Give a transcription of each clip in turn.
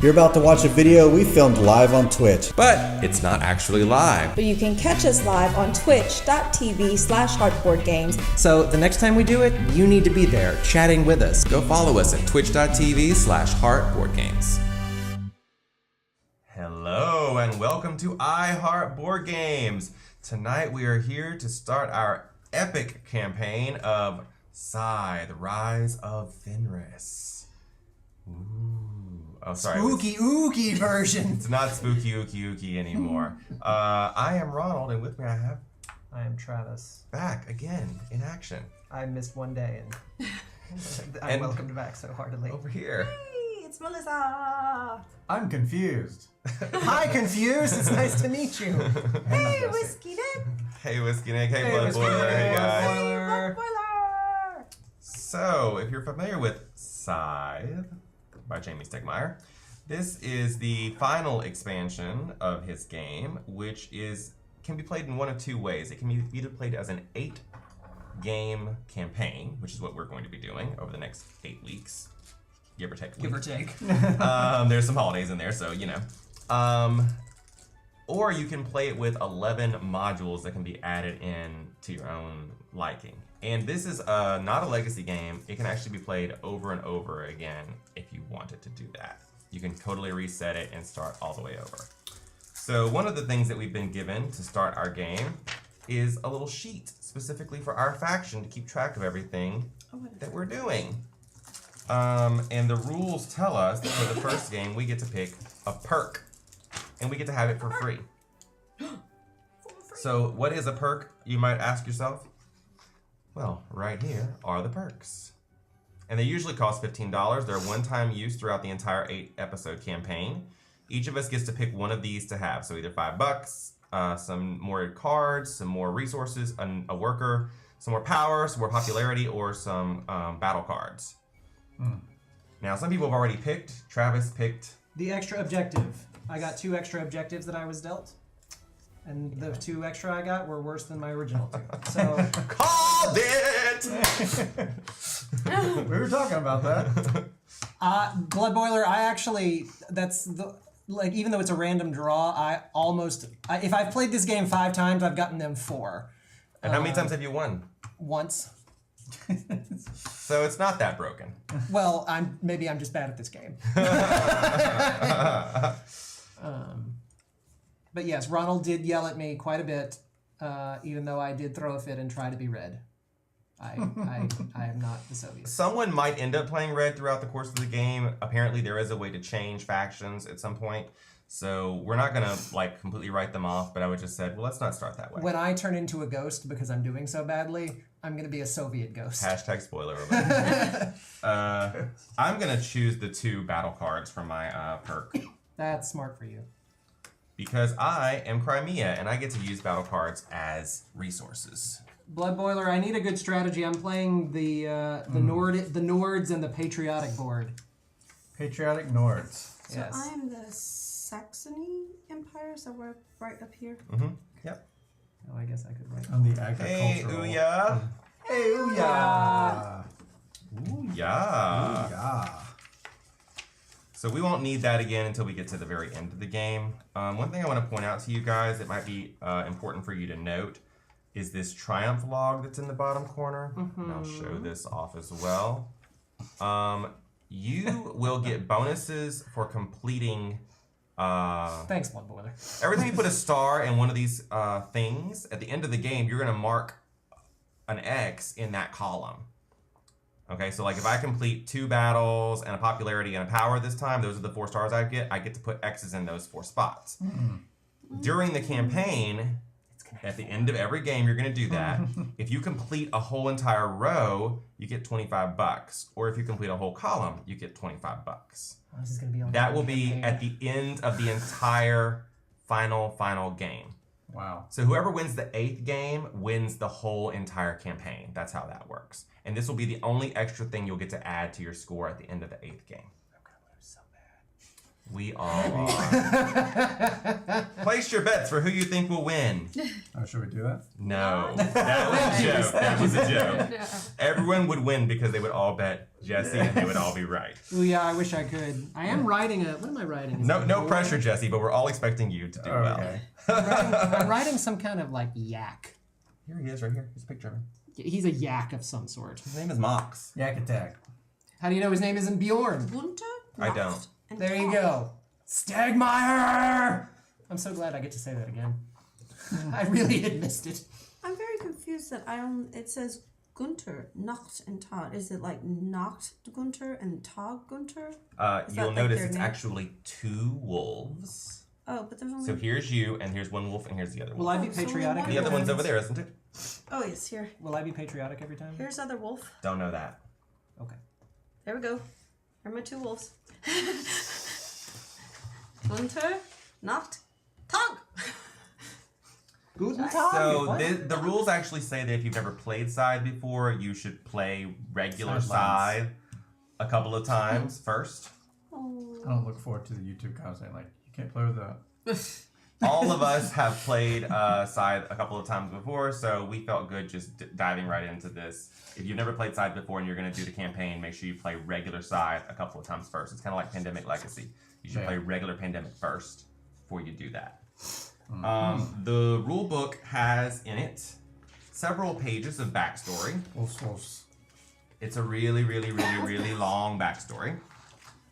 You're about to watch a video we filmed live on Twitch. But it's not actually live. But you can catch us live on twitch.tv/heartboardgames. So the next time we do it, you need to be there, chatting with us. Go follow us at twitch.tv/heartboardgames. Hello and welcome to I Heart Board Games. Tonight we are here to start our epic campaign of SCYTHE, the Rise of Fenris. Ooh. Oh, sorry. Spooky ooky version. It's not spooky ooky anymore. I am Ronald, and with me I am Travis. Back again in action. I missed one day, and I'm welcomed back so heartily. Over here. Hey, it's Melissa. I'm confused. Hi, confused. It's nice to meet you. Hey, Whiskey Nick. Hey, Whiskey Nick. Hey, Blood Boiler. Hey, guys. Blood Boiler. So, if you're familiar with SCYTHE by Jamie Stegmaier, this is the final expansion of his game, which can be played in one of two ways. It can be either played as an 8-game campaign, which is what we're going to be doing over the next 8 weeks, give or take. Give or take. There's some holidays in there, so you know. Or you can play it with 11 modules that can be added in to your own liking. And this is not a legacy game. It can actually be played over and over again if you wanted to do that. You can totally reset it and start all the way over. So one of the things that we've been given to start our game is a little sheet specifically for our faction to keep track of everything that we're doing. And the rules tell us that for the first game, we get to pick a perk. And we get to have it for free. So what is a perk, you might ask yourself? Well, right here are the perks. And they usually cost $15. They're one-time use throughout the entire 8-episode campaign. Each of us gets to pick one of these to have. So either $5, some more cards, some more resources, a worker, some more power, some more popularity, or some battle cards. Now, some people have already picked. Travis picked The extra objective. I got 2 extra objectives that I was dealt. And the 2 extra I got were worse than my original 2. So called it! We were talking about that. Blood Boiler, even though it's a random draw, if I've played this game 5 times, I've gotten them 4. And how many times have you won? Once. So it's not that broken. Well, maybe I'm just bad at this game. But yes, Ronald did yell at me quite a bit, even though I did throw a fit and try to be red. I am not the Soviet. Someone might end up playing red throughout the course of the game. Apparently there is a way to change factions at some point. So we're not going to completely write them off, but I would just said, well, let's not start that way. When I turn into a ghost because I'm doing so badly, I'm going to be a Soviet ghost. Hashtag spoiler alert. I'm going to choose the 2 battle cards from my perk. That's smart for you. Because I am Crimea, and I get to use battle cards as resources. Blood Boiler, I need a good strategy. I'm playing the Nords and the Patriotic board. Patriotic Nords. So Yes. I am the Saxony Empire, so we're right up here. Mm-hmm. Yep. Oh, I guess I could write. On the Hey, agricultural. ooh-yeah. Hey, ooh-yeah. Ooh-yeah. Ooh-yeah. So we won't need that again until we get to the very end of the game. One thing I want to point out to you guys that might be important for you to note is this triumph log that's in the bottom corner. And I'll show this off as well. You will get bonuses for completing... Thanks, Blood Boiler. Every time you put a star in one of these things, at the end of the game, you're going to mark an X in that column. Okay, so if I complete 2 battles and a popularity and a power this time, those are the 4 stars I get to put X's in those 4 spots. During the campaign, at the end of every game, you're going to do that. If you complete a whole entire row, you get $25. Or if you complete a whole column, you get $25. This is going to be on That will be at the end of the entire final game. Wow. So whoever wins the 8th game wins the whole entire campaign. That's how that works. And this will be the only extra thing you'll get to add to your score at the end of the 8th game. I'm going to lose so bad. We all are. Place your bets for who you think will win. Oh, should we do that? No, that was a joke. That was a joke. Everyone would win because they would all bet Jesse and they would all be right. Ooh, yeah, I wish I could. I am writing what am I writing? No pressure, Jesse, but we're all expecting you to do Okay. I'm writing some kind of like yak. well. Here he is, right here. Here's a picture of him. He's a yak of some sort. His name is Mox. Yak attack. How do you know his name isn't Bjorn? Gunter? I don't. And There you Tom. go. Stagmeyer! I'm so glad I get to say that again. I really had missed it. I'm very confused that it says Gunter, Nacht, and Todd. Is it like Nacht Gunter and Tag Gunter? Is that You'll like notice their it's name? actually 2 wolves. Oh, but there's only. So here's you, and here's one wolf, and here's the other Will wolf. I be Oh, so only patriotic? one The other every one's time? over there, isn't it? Oh, yes, here. Will I be patriotic every time? Here's other wolf. Don't know that. Okay. There we go. Here are my 2 wolves. Gunter, Nacht, Tag. Guten Tag. So What? the rules actually say that if you've never played Scythe before, you should play regular Sidelines. Scythe a couple of times first. Oh. I don't look forward to the YouTube content. Like, you can't play with that. All of us have played Scythe a couple of times before, so we felt good just diving right into this. If you've never played Scythe before and you're going to do the campaign, make sure you play regular Scythe a couple of times first. It's kind of like Pandemic Legacy. You should Yeah. play regular Pandemic first before you do that. The rule book has in it several pages of backstory. Wolves. It's a really, really, really, really long backstory.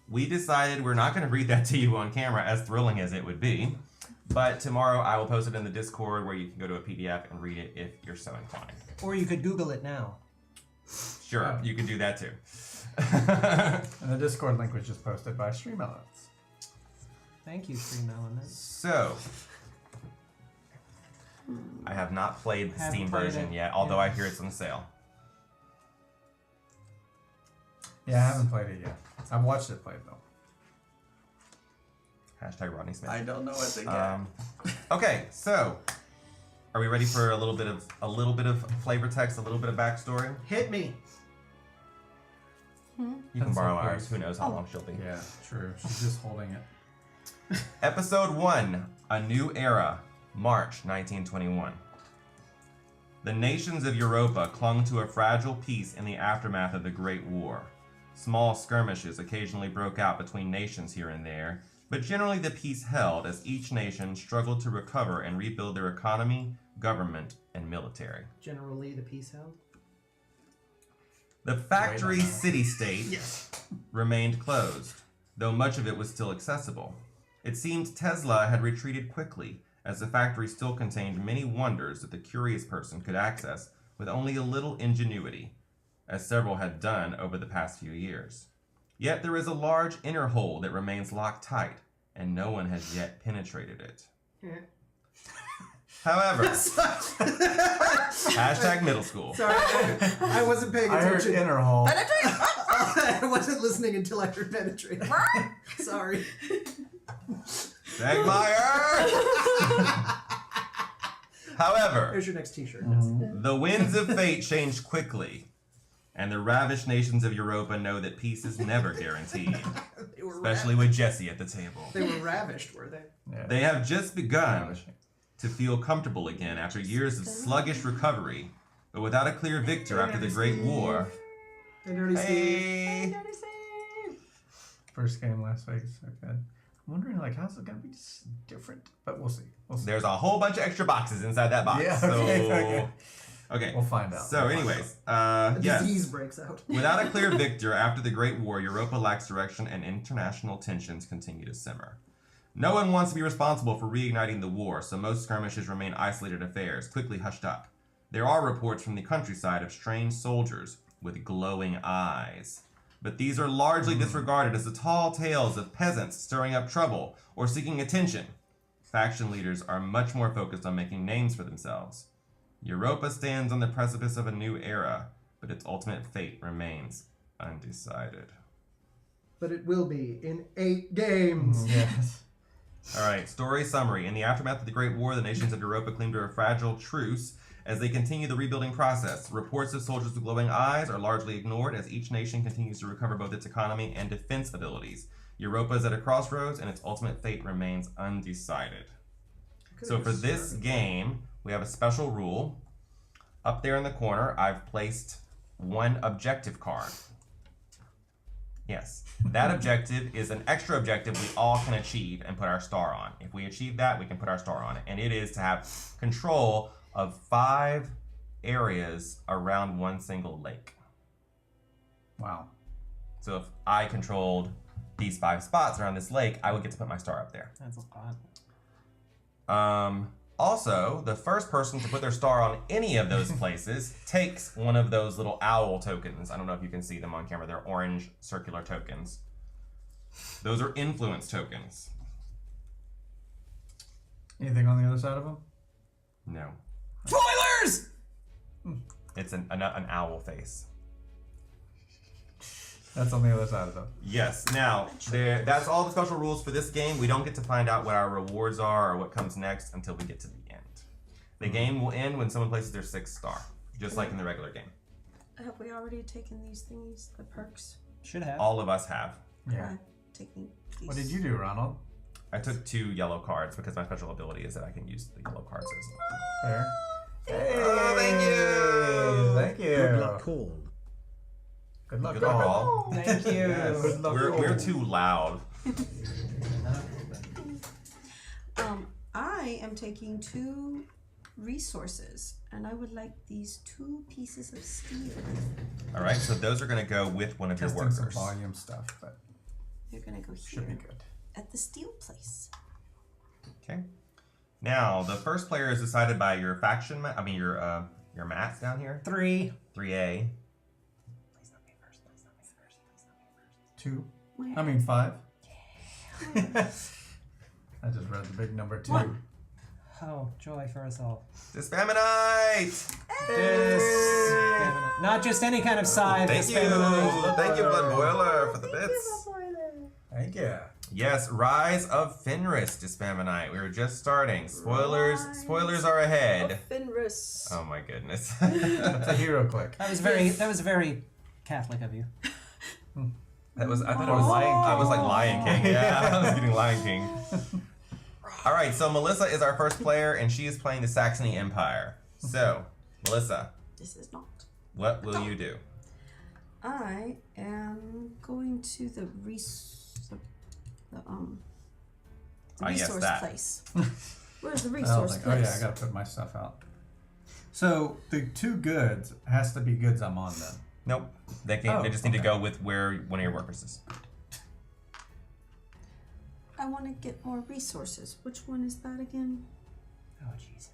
We decided we're not going to read that to you on camera, as thrilling as it would be. But tomorrow I will post it in the Discord where you can go to a PDF and read it if you're so inclined. Or you could Google it now. Sure, Yeah. you can do that too. And the Discord link was just posted by Streamelons. Thank you, Tree Melon. So, I have not played the Haven't Steam played version it. yet, although Yeah. I hear it's on sale. Yeah, I haven't played it yet. I've watched it played though. Hashtag Rodney Smith. don't know what they Okay, so are we ready for a little bit of flavor text, a little bit of backstory? Hit me. You can That's borrow so ours. great. Who knows how long she'll be. Yeah, true. She's just holding it. Episode 1, A New Era, March 1921. The nations of Europa clung to a fragile peace in the aftermath of the Great War. Small skirmishes occasionally broke out between nations here and there, but generally the peace held as each nation struggled to recover and rebuild their economy, government, and military. Generally, the peace held. The factory city-state remained closed, though much of it was still accessible. It seemed Tesla had retreated quickly, as the factory still contained many wonders that the curious person could access with only a little ingenuity, as several had done over the past few years. Yet there is a large inner hole that remains locked tight, and no one has yet penetrated it. However, hashtag middle school. Sorry, I wasn't paying I heard attention. inner hole. I wasn't listening until I heard penetrate. Sorry. Stegmeyer! However, Here's your next T-shirt. the winds of fate change quickly, and the ravished nations of Europa know that peace is never guaranteed, They were especially with Jesse at the table. They were ravished, were they? Yeah. They have just begun Ravishing. to feel comfortable again after years of sluggish recovery, but without a clear victor after the Great War. And already Hey! First game last week, so good. I'm wondering, like, how's it gonna be different? But we'll see. We'll see. There's a whole bunch of extra boxes inside that box. Yeah, so, okay. okay. We'll find out. So, We'll find anyways, disease yes. breaks out. Without a clear victor after the Great War, Europa lacks direction and international tensions continue to simmer. No one wants to be responsible for reigniting the war, so most skirmishes remain isolated affairs, quickly hushed up. There are reports from the countryside of strange soldiers with glowing eyes. But these are largely disregarded as the tall tales of peasants stirring up trouble or seeking attention. Faction leaders are much more focused on making names for themselves. Europa stands on the precipice of a new era, but its ultimate fate remains undecided. But it will be in 8 games. Yes. Alright, story summary. In the aftermath of the Great War, the nations of Europa cling to a fragile truce as they continue the rebuilding process. Reports of soldiers with glowing eyes are largely ignored as each nation continues to recover both its economy and defense abilities. Europa is at a crossroads, and its ultimate fate remains undecided. So for this game, we have a special rule. Up there in the corner, I've placed one objective card. Yes, that objective is an extra objective we all can achieve and put our star on. If we achieve that, we can put our star on it. And it is to have control of 5 areas around one single lake. Wow. So if I controlled these 5 spots around this lake, I would get to put my star up there. That's a lot. Also, the first person to put their star on any of those places takes one of those little owl tokens. I don't know if you can see them on camera. They're orange circular tokens. Those are influence tokens. Anything on the other side of them? No. Spoilers! It's an owl face. That's on the other side of them. Yes. Now, that's all the special rules for this game. We don't get to find out what our rewards are or what comes next until we get to the end. The game will end when someone places their 6th star, just like in the regular game. Have we already taken these thingies, the perks? Should have. All of us have. Yeah. Taking these. What did you do, Ronald? I took 2 yellow cards because my special ability is that I can use the yellow cards as Fair. Oh, thank you. Thank you. Good luck, all. Good luck, Good luck, all. Thank you. Yes. Good luck, all. We're too loud. I am taking 2 resources, and I would like these 2 pieces of steel. All right, so those are going to go with one of your Testing some workers. volume stuff, but You're gonna go here should be good. at the steel place. Okay. Now, the first player is decided by your faction. Your mats down here. 3. 3A. 2. Where? I mean 5. I just read the big number 2. 1. Oh, joy for us all. Dispaminite! Not just any kind of scythe. Thank you. Dispaminite. Thank you, Blood Boiler, for the bits. Thank you. Yes, Rise of Fenris Dispaminite. We were just starting. Spoilers. Rise Spoilers are ahead. Fenris. Oh my goodness. That's a hero click. That was very Catholic of you. I thought it was Lion King. I was like Lion King. Yeah, I was getting Lion King. All right, so Melissa is our first player, and she is playing the Saxony Empire. So, Melissa, This is not. what will you do? I am going to the yes, resource that. place. Where's the I don't resource think, place? oh yeah, I gotta put my stuff out. So the 2 goods has to be goods I'm on then. Nope. They can. Oh, They just need to okay. go with where one of your workers is. I want to get more resources. Which one is that again? Oh, jeez.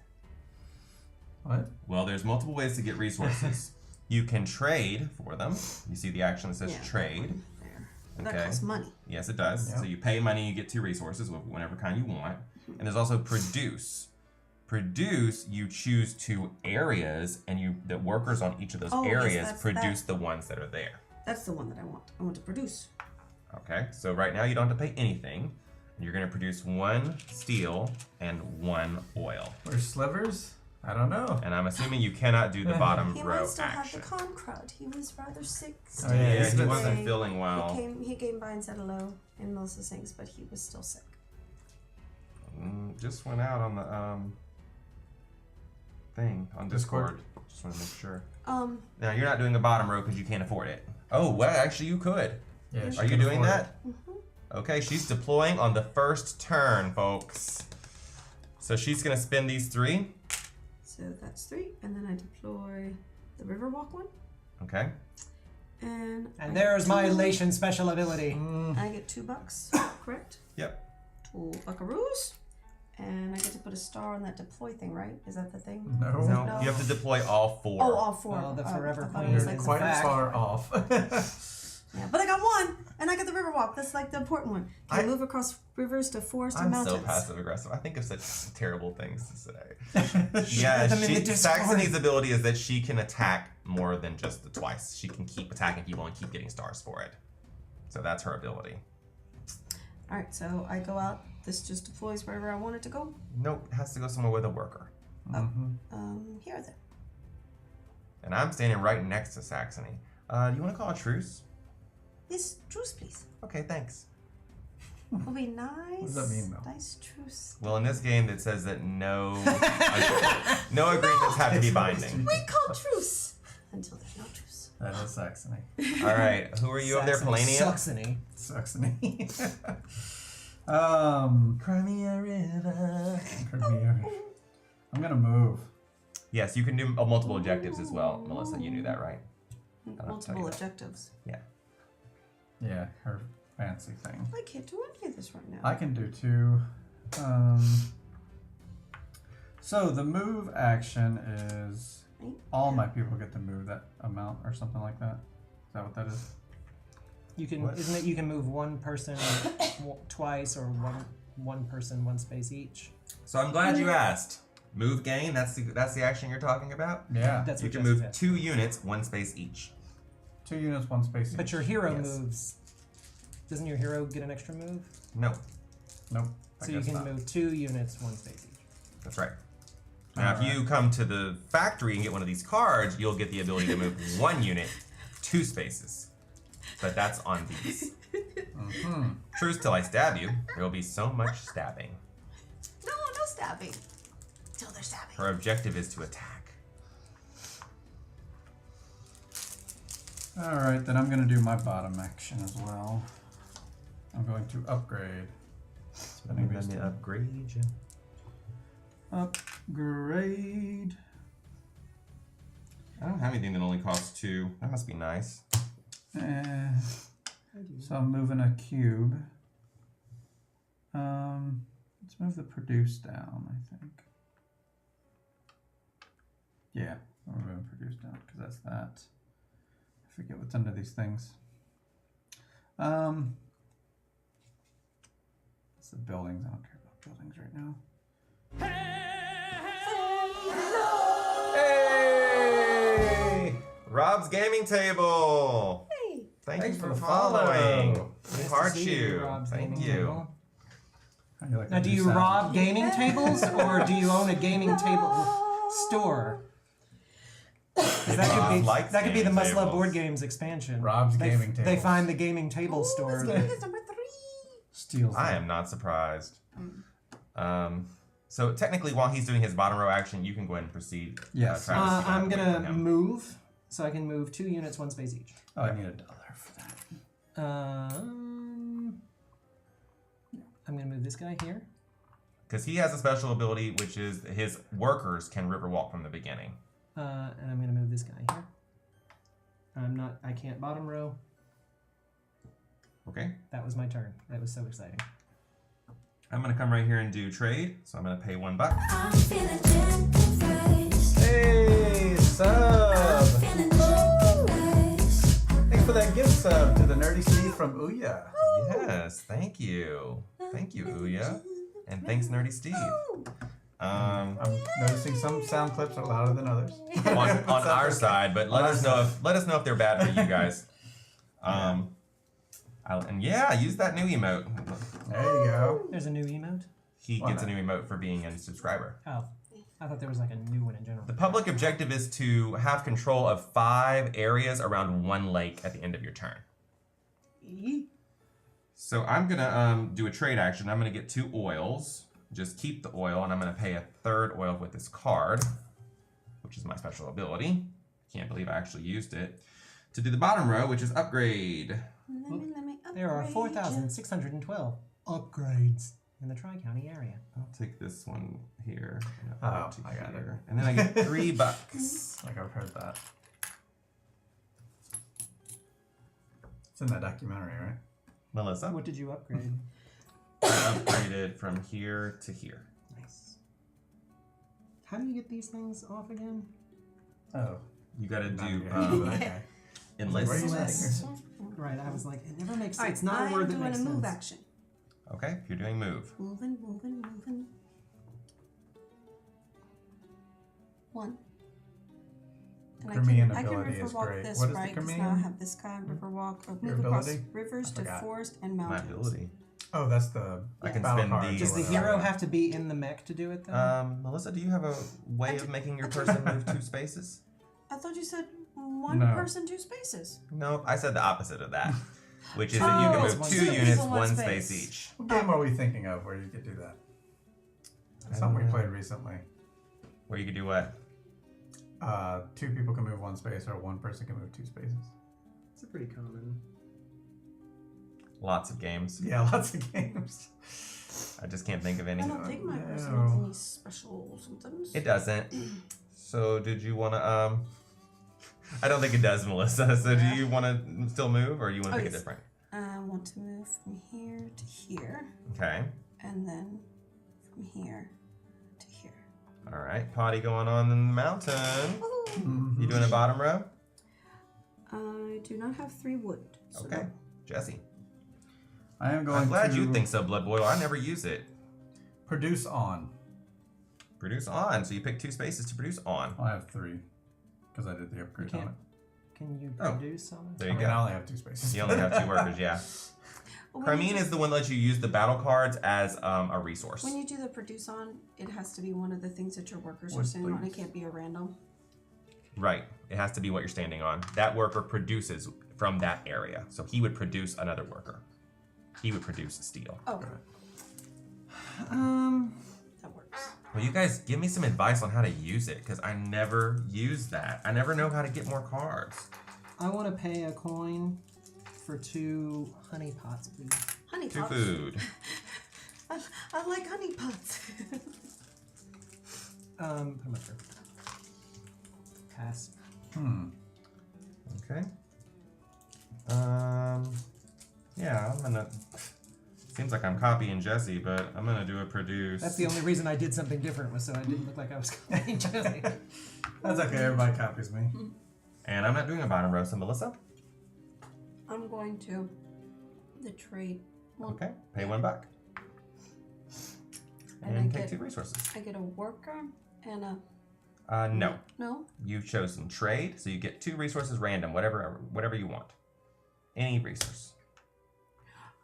What? Well, there's multiple ways to get resources. You can trade for them. You see the action that says Yeah, that trade. one there. That Okay. costs money. Yes, it does. Yeah. So you pay money, you get 2 resources, whatever kind you want. And there's also produce. Produce, you choose 2 areas, and the workers on each of those Oh, yes, areas that's produce that. the ones that are there. That's the one that I want. I want to produce. Okay, so right now you don't have to pay anything. You're going to produce 1 steel and 1 oil. Where's slivers? I don't know. And I'm assuming you cannot do the bottom He row might still action. have the con crowd. He was rather sick. Oh, yeah, Yeah, he's he been wasn't sick. feeling well. He came by and said hello in Melissa's things, but he was still sick. Just went out on the thing on Discord. Just want to make sure. Now you're not doing the bottom row because you can't afford it. Oh, well, actually you could. Yeah, she Are you can doing afford that? Okay, she's deploying on the first turn, folks. So she's gonna spend these 3. So that's 3, and then I deploy the Riverwalk one, Okay. and I And get there's my 2 elation special ability. I get $2, correct? Yep. 2 buckaroos, and I get to put a star on that deploy thing, right? Is that the thing? No. No, No. you have to deploy all 4. Oh, all 4. Oh, the Forever I thought it Queen was You're like is quite fact. far off. Yeah, but I got 1, and I got the Riverwalk. That's like the important one. Can I move across rivers to forest and I'm mountains? so passive aggressive. I think of such terrible things to say. Share them in the Discord. Saxony's ability is that she can attack more than just the twice. She can keep attacking people and keep getting stars for it. So that's her ability. All right, so I go out. This just deploys wherever I want it to go. Nope, it has to go somewhere with a worker. Here then. And I'm standing right next to Saxony. Do you want to call a truce? Yes, truce, please. Okay, thanks. Will be nice. What does that mean, though? Nice truce. Well, in this game, it says that no agreements have to be binding. We call truce until there's no truce. That is Saxony. All right, who are you over there, Palladium? Saxony. Saxony. Crimea River. I'm gonna move. Yes, you can do multiple objectives as well, Melissa. You knew that, right? I'll tell you Multiple that. objectives. Yeah. Yeah, her fancy thing. I can't do any of this right now. I can do 2. So the move action is all my people get to move that amount or something like that. Is that what that is? You can, What? isn't it? You can move one person twice, or one person one space each. So I'm glad you asked. Move gain, that's the action you're talking about? Yeah. That's You what can Jesse move said. 2 units, 1 space each. 2 units, 1 space each. But your hero Yes. moves. Doesn't your hero get an extra move? No, Nope. So you can move 2 units, 1 space each. that's right. Now, if you come to the factory and get one of these cards, you'll get the ability to move 1 unit, 2 spaces. But that's on these. Truce till I stab you. There will be so much stabbing. No stabbing. Till they're stabbing. Her objective is to attack. Alright, then I'm going to do my bottom action as well. I'm going to upgrade. Spending Let these me two. upgrade you. Upgrade. I don't have anything that only costs 2. That must be nice. So I'm moving a cube. Let's move the produce down, I think. Yeah, I'm moving produce down because that's that. I forget what's under these things. It's the buildings. I don't care about buildings right now. Hey! Rob's Gaming Table! Hey. Thank you for the following. follow. We Nice heart to see you. Rob's Thank gaming you. table. How do you like Now, that do new you sound? rob gaming tables, or do you own a gaming table store? 'Cause that Rob could be likes that could be the gaming Must Love tables. Board Games expansion. Rob's They- gaming They tables. find the gaming table store. Let's give this number 3. Steals I them. am not surprised. So technically, while he's doing his bottom row action, you can go ahead and proceed. Yes. Travis, you can I'm wait for gonna him. move, so I can move 2 units, 1 space each. Oh, I need $1 for that. I'm gonna move this guy here. Because he has a special ability, which is his workers can river walk from the beginning. And I'm gonna move this guy here. I can't bottom row. Okay. That was my turn. That was so exciting. I'm gonna come right here and do trade. So I'm gonna pay $1. I'm feeling generous. Hey, sub! Feeling generous. Thanks for that gift sub to the Nerdy Steve from Ouya. Yes, thank you. Thank you, Ouya. And thanks, Nerdy Steve. I'm noticing some sound clips are louder than others. on our side, but let us know if they're bad for you guys. And yeah, use that new emote. There you go. There's a new emote. He Why gets a not? new emote for being a subscriber. Oh, I thought there was like a new one in general. The public objective is to have control of 5 areas around 1 lake at the end of your turn. So I'm gonna do a trade action. I'm gonna get 2 oils. Just keep the oil, and I'm gonna pay a 3rd oil with this card, which is my special ability. Can't believe I actually used it. To do the bottom row, which is upgrade. Let me There are upgrade 4,612 upgrades in the Tri-County area. I'll take this one here. And Oh, I'll to I got it. here. And then I get $3. Like I've heard that. It's in that documentary, right? Melissa, What did you upgrade? I upgraded from here to here. Nice. How do you get these things off again? Oh. You gotta do Okay. enlist. Where are you Yes. sitting? Right, I was like, it never makes All sense. right, It's not a word I'm that doing makes a move sense. action. Okay, you're doing move. Moving. 1. And Crimean I can ability is riverwalk great. this, What is the right? Because now I Crimean? have this card, riverwalk, Your move across ability? rivers I to forgot. forest and My mountains. ability. Oh, that's the I can battle spend cards these. or Does the whatever. hero have to be in the mech to do it though? Melissa, do you have a way of making your person move 2 spaces? I thought you said 1 No. person, 2 spaces. Nope, I said the opposite of that. which is that you can Oh, move two 2 people, units, one 1 space. space each. What game are we thinking of where you could do that? Something we played recently. Where you could do what? 2 people can move 1 space, or 1 person can move 2 spaces. It's a pretty common. Lots of games. Yeah, lots of games. I just can't think of any. I don't think my person no. has any special somethings. It doesn't. So did you want to I don't think it does, Melissa. So do you want to still move, or you want to pick yes. a different? I want to move from here to here, Okay. and then from here to here. All right. Potty going on in the mountain. Woohoo! You doing a bottom row? I do not have 3 wood. So Okay. Jesse. I am going I'm glad to you think so, Blood Boil. I never use it. produce on. Produce on. So you pick 2 spaces to produce on. I have 3 because I did the upgrade on it. Can you Oh. produce on it? There you Okay, I go. only have 2 spaces. You only have 2 workers, yeah. But when you Carmine do- is the one that lets you use the battle cards as a resource. When you do the produce on, it has to be one of the things that your workers are Wood, standing on. It please. can't be a random. Right. It has to be what you're standing on. That worker produces from that area. So he would produce another worker. He would produce steel. Oh, that works. Well, you guys give me some advice on how to use it, because I never use that. I never know how to get more cards. I want to pay a coin for 2 honey pots, please. Honey 2 pots. food. I like honey pots. Put them up there. Pass. Okay. Yeah, I'm gonna. Seems like I'm copying Jesse, but I'm gonna do a produce. That's the only reason I did something different, was so I didn't look like I was copying Jesse. That's okay, everybody copies me. And I'm not doing a bottom row, so Melissa. I'm going to the trade. Well, Okay. Pay $1. And And I take get- 2 resources. I get a worker and a No. no. You've chosen trade, so you get 2 resources random, whatever you want. Any resource.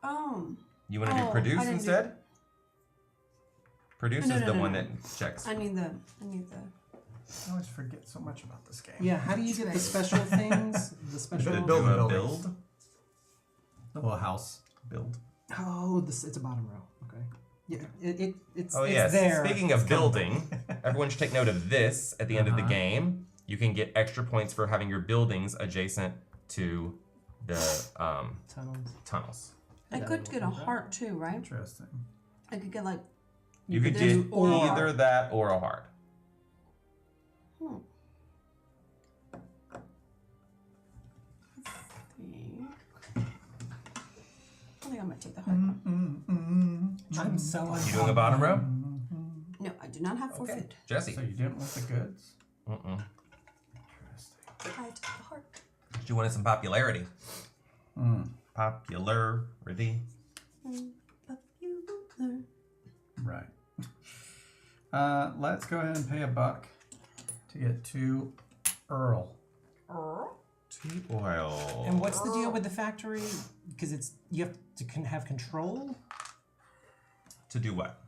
You want to do Oh, produce I didn't do- instead? Produce No, is no, the no, one no. that checks. I need the. I always forget so much about this game. Yeah, how do you get the special things? The special. Do build a the build. The little house. Build. Oh, it's a bottom row. Okay. Yeah, it's Oh it's yes. there. Speaking of building, everyone should take note of this at the end of the Uh-huh. game. You can get extra points for having your buildings adjacent to the Tunnels. tunnels. I could get a heart too, right? Interesting. I could get like. You could There's do or a heart. either that or a heart. Hmm. I think I might take the heart. I'm so You doing a bottom row? No, I do not have 4 food. Jesse. So you didn't want the goods? Mm-mm. I took the heart. You wanted some popularity. Popularity. Popular. Right. Let's go ahead and pay $1 to get 2 Earl. Tea oil. And what's the deal with the factory? Because you have to have control. To do what?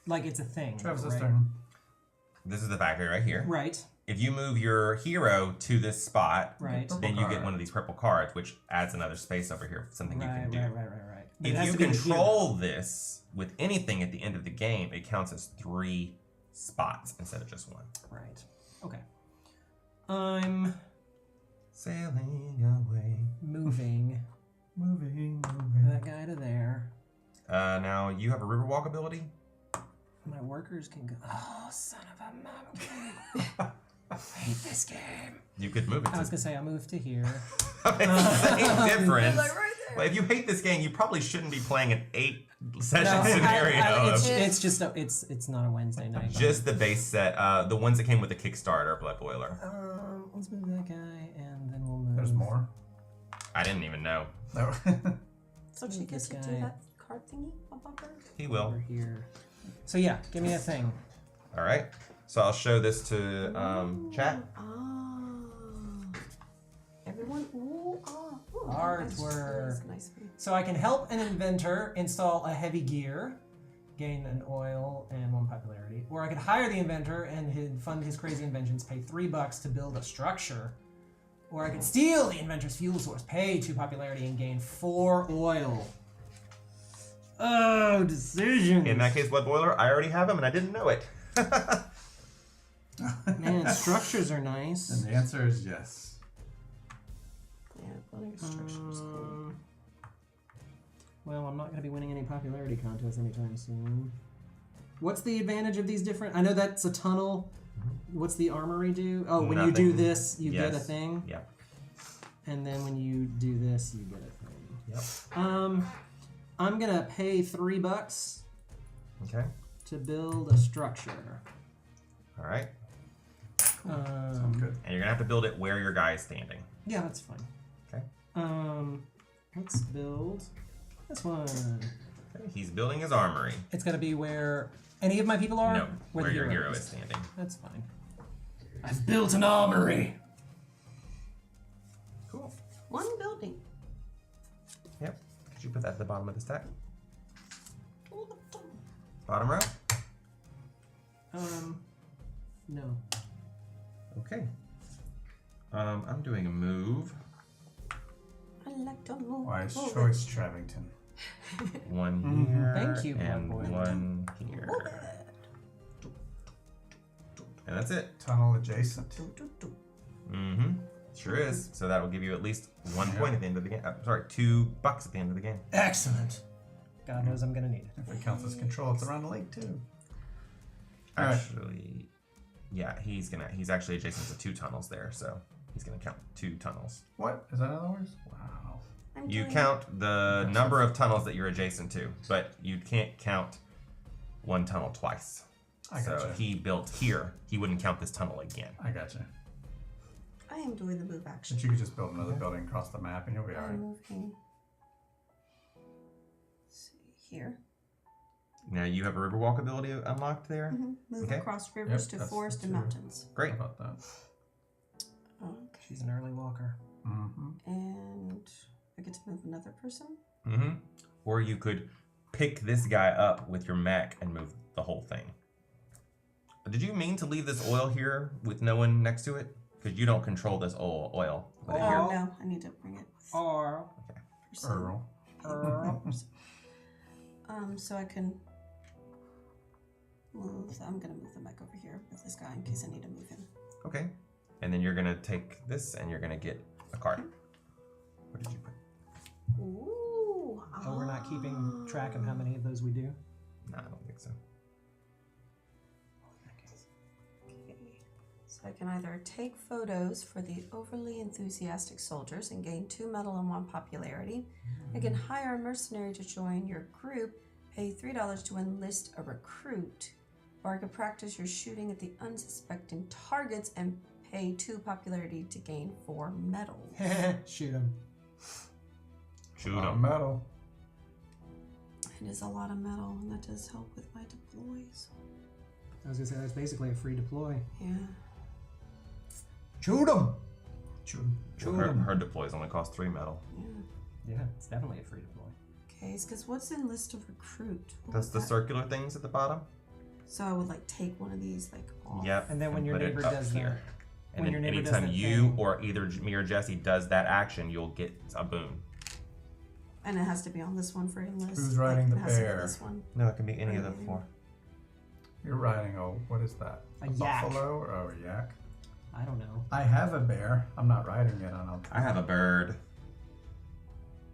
Like it's a thing. Travis' right? turn. This is the factory right here. Right. If you move your hero to this spot, Right. then you get one of these purple cards, which adds another space over here, something you can do. Right. But it If has you to be the control this with anything at the end of the game, it counts as 3 spots instead of just 1. hero. Right. Okay. I'm Sailing away. moving Moving. that guy to there. Now, you have a Riverwalk ability? My workers can go. Oh, son of a mom. I hate this game. You could move it I was to... gonna say I'll move to here. It's the same difference. Like right there. But if you hate this game, you probably shouldn't be playing an 8-session scenario. it's just it's not a Wednesday night. Just the base set, the ones that came with the Kickstarter, Blood Boiler. Let's move that guy, and then we'll move. There's more. I didn't even know. No. So she gets to This do guy. that card thingy above her. He will. over here. So yeah, give me that thing. All right. So I'll show this to chat. Ah. Everyone. Ooh, ah. Ooh, that's Artwork. nice for you. So I can help an inventor install a heavy gear, gain an oil and 1 popularity, or I could hire the inventor and fund his crazy inventions, pay $3 to build a structure, Or I could steal the inventor's fuel source, pay 2 popularity, and gain 4 oil. Oh, decisions. In that case, what boiler? I already have him and I didn't know it. Man, structures are nice. And the answer is yes. Yeah, building structures. Cool. Well, I'm not going to be winning any popularity contests anytime soon. What's the advantage of these different... I know that's a tunnel. What's the armory do? Oh, when you do Nothing. this, you get a thing. Yep. And then when you do this, you get a thing. Yep. I'm going to pay $3 Okay. to build a structure. All right. Sounds good. And you're gonna have to build it where your guy is standing. Yeah, that's fine. Okay. Let's build this one. Okay. He's building his armory. It's going to be where any of my people are? No, where the your hero is standing. That's fine. I've built an armory. Cool. One building. Yep. Could you put that at the bottom of the stack? Bottom row? No. Okay. I'm doing a move. I like to move. Wise forward. choice, Travington. One here. Thank you, and Black Boy. one here. And that's it. Tunnel adjacent. Mm-hmm. Sure is. So that will give you at least 1 point at the end of the game. Sorry, $2 at the end of the game. Excellent. God knows I'm going to need it. If it counts as control, it's around the lake too. All right. Actually, yeah, he's actually adjacent to 2 tunnels there, so he's gonna count 2 tunnels. What? Is that in other words? Wow. I'm You doing- count the number of tunnels that you're adjacent to, but you can't count 1 tunnel twice. I So gotcha. if he built here, he wouldn't count this tunnel again. I gotcha. I am doing the move action. But you could just build another building across the map and you'll be I'm alright. moving. Let's see here. Now you have a Riverwalk ability unlocked there. Move Okay. across rivers Yep, to that's forest the and two. mountains. Great. How about that? Okay. She's an early walker. Mm-hmm. And I get to move another person. Mm-hmm. Or you could pick this guy up with your mech and move the whole thing. Did you mean to leave this oil here with no one next to it? Because you don't control this oil. With it Oh here. no, I need to bring it with Or person. Earl. So I can move. I'm gonna move the mech over here with this guy in case I need to move him. Okay. And then you're gonna take this and you're gonna get a card. What did you put? Ooh. Oh, we're not keeping track of how many of those we do? No, I don't think so. Okay. So I can either take photos for the overly enthusiastic soldiers and gain 2 metal and 1 popularity. I can hire a mercenary to join your group, pay $3 to enlist a recruit, or I could practice your shooting at the unsuspecting targets and pay 2 popularity to gain 4 metal. Shoot him. Shoot On him. metal. It is a lot of metal, and that does help with my deploys. I was going to say, that's basically a free deploy. Yeah. Shoot him! Her deploys only cost 3 metal. Yeah. Yeah, it's definitely a free deploy. Okay, because what's in list of recruit? What That's was the that? circular things at the bottom. So I would like take one of these like off. Yep. And then when your put it neighbor up does here. that, And when then your neighbor does anytime that you thing- or either me or Jesse does that action, you'll get a boon. And it has to be on this one for enlist. Who's riding the it has to be bear? This one. No, it can be any of the 4. You're riding what is that? A yak. Buffalo or a yak? I don't know. I have a bear. I'm not riding it on I have a bird.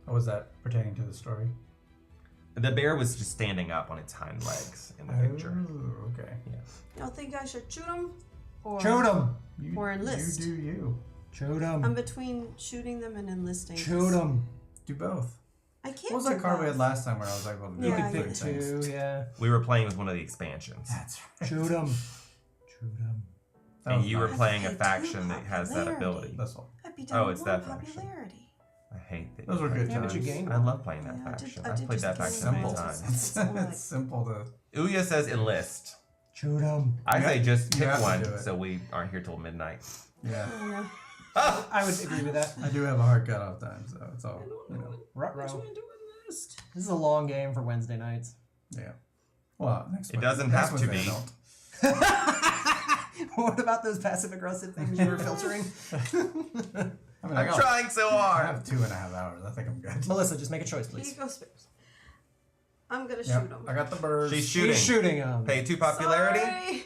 What was that pertaining to the story? The bear was just standing up on its hind legs in the picture. Oh, okay. You don't think I should shoot him? Or Shoot him! Or enlist. You do you. Shoot I'm him! between shooting them and enlisting. Shoot him! Do both. I can't. What was do that card we had both. last time where I was able to do You Yeah, can you pick things? 2, yeah. We were playing with one of the expansions. That's right. Shoot him! Shoot him. That And was you were nice. playing a I have faction two that has that popularity. ability. This one. I'd be done Oh, with it's one that faction. popularity. I hate that. Those were good Yeah, but times. you gained I one. love playing that Yeah, I did- faction. I I've did played that just faction gain many one. times. It's more like- It's simple to. Ouya says enlist. Shoot him! I say just you pick have to one do it. so we aren't here till midnight. Yeah. I don't know. I would agree with that. I do have a hard cutoff time, so it's all, you know. Which Ruh-roh. one do enlist? This is a long game for Wednesday nights. Yeah. Well, next It doesn't have to be. What about those passive aggressive things you were filtering? I mean, I'm trying so I hard. have 2.5 hours. I think I'm good. Melissa, just make a choice, Here you please. go, Spears. I'm gonna Yep, shoot him. I got the birds. She's shooting. She's shooting him. Pay 2 popularity. Sorry.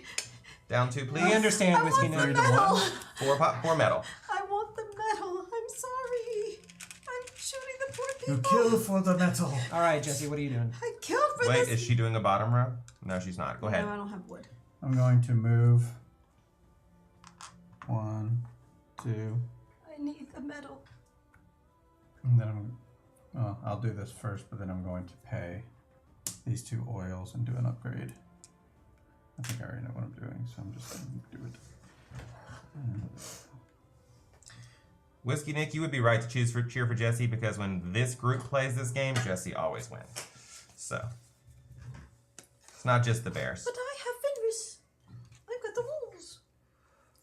Down 2, please. We understand, I Whiskey want Nick. the medal. 4 metal. I want the medal. I'm sorry. I'm shooting the poor You people. kill for the metal. All right, Jesse, what are you doing? I killed for Wait, this. is she doing a bottom row? No, she's not. Go ahead. No, I don't have wood. I'm going to move 1, 2, I need the medal. and then I'll do this first, but then I'm going to pay these 2 oils and do an upgrade. I think I already know what I'm doing, so I'm just going to do it. Whiskey Nick, you would be right to cheer for Jesse because when this group plays this game, Jesse always wins. So it's not just the Bears. But I have Fenris. I've got the wolves.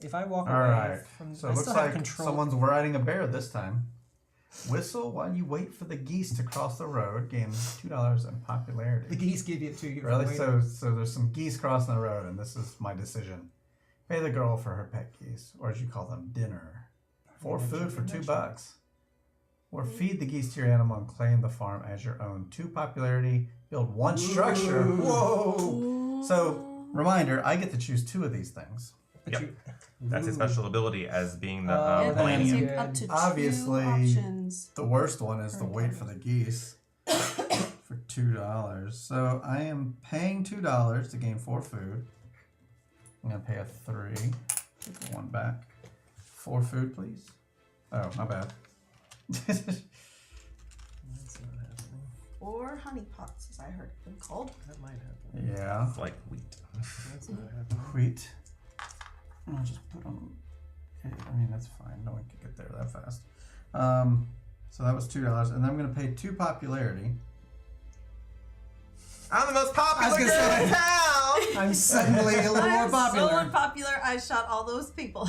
If I walk All away right. from, So I it looks still have like control. someone's riding a bear this time. Whistle while you wait for the geese to cross the road. Gains $2 in popularity. The geese give it to you. Really? Later. So there's some geese crossing the road, and this is my decision. Pay the girl for her pet geese, or as you call them, dinner. 4 food for $2. Or feed the geese to your animal and claim the farm as your own. 2 popularity. Build 1 structure. Whoa! So reminder, I get to choose 2 of these things. But Yep. you- That's his special ability as being the Oh, It Millennium. gives Millennium. you up to 2 Obviously, options. The worst one is the wait for the geese for $2. So I am paying $2 to gain 4 food. I'm gonna pay a 3. Take the 1 back. 4 food, please. Oh, my bad. That's not happening. Or honey pots, as I heard them called. That might happen. Yeah. It's like wheat. That's not happening. Wheat. I'll just put them. I mean, that's fine. No one can get there that fast. So that was $2, and then I'm gonna pay 2 popularity. I'm the most popular gonna girl say- in town. I'm suddenly a little more I'm popular. so unpopular. I shot all those people.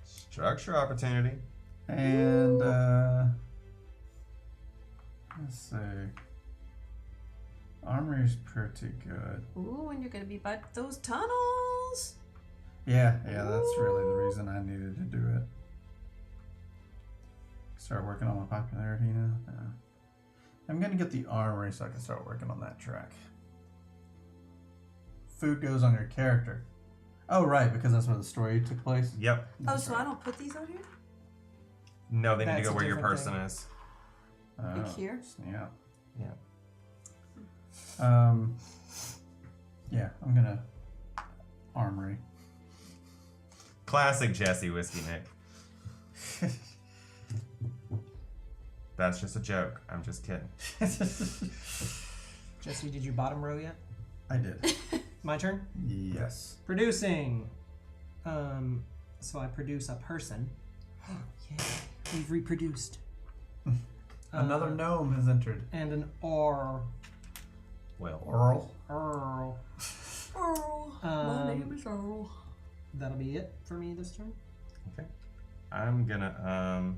Structure opportunity. And let's see. Armory's pretty good. Ooh, and you're gonna be by those tunnels. Yeah, that's really the reason I needed to do it. Start working on my popularity now. I'm gonna get the armory so I can start working on that track. Food goes on your character. Oh, right, because that's where the story took place. Yep. Oh, so I don't put these out here? No, they need to That's go a where your different person thing. is. Like here? Yeah. Yeah. Yeah, I'm gonna armory. Classic Jesse Whiskey Nick. That's just a joke. I'm just kidding. Jesse, did you bottom row yet? I did. My turn? Yes. Producing. So I produce a person. Yay. We've reproduced. Another gnome has entered. And an R. Well, Earl. Earl. Earl. My name is Earl. That'll be it for me this turn. okay. I'm gonna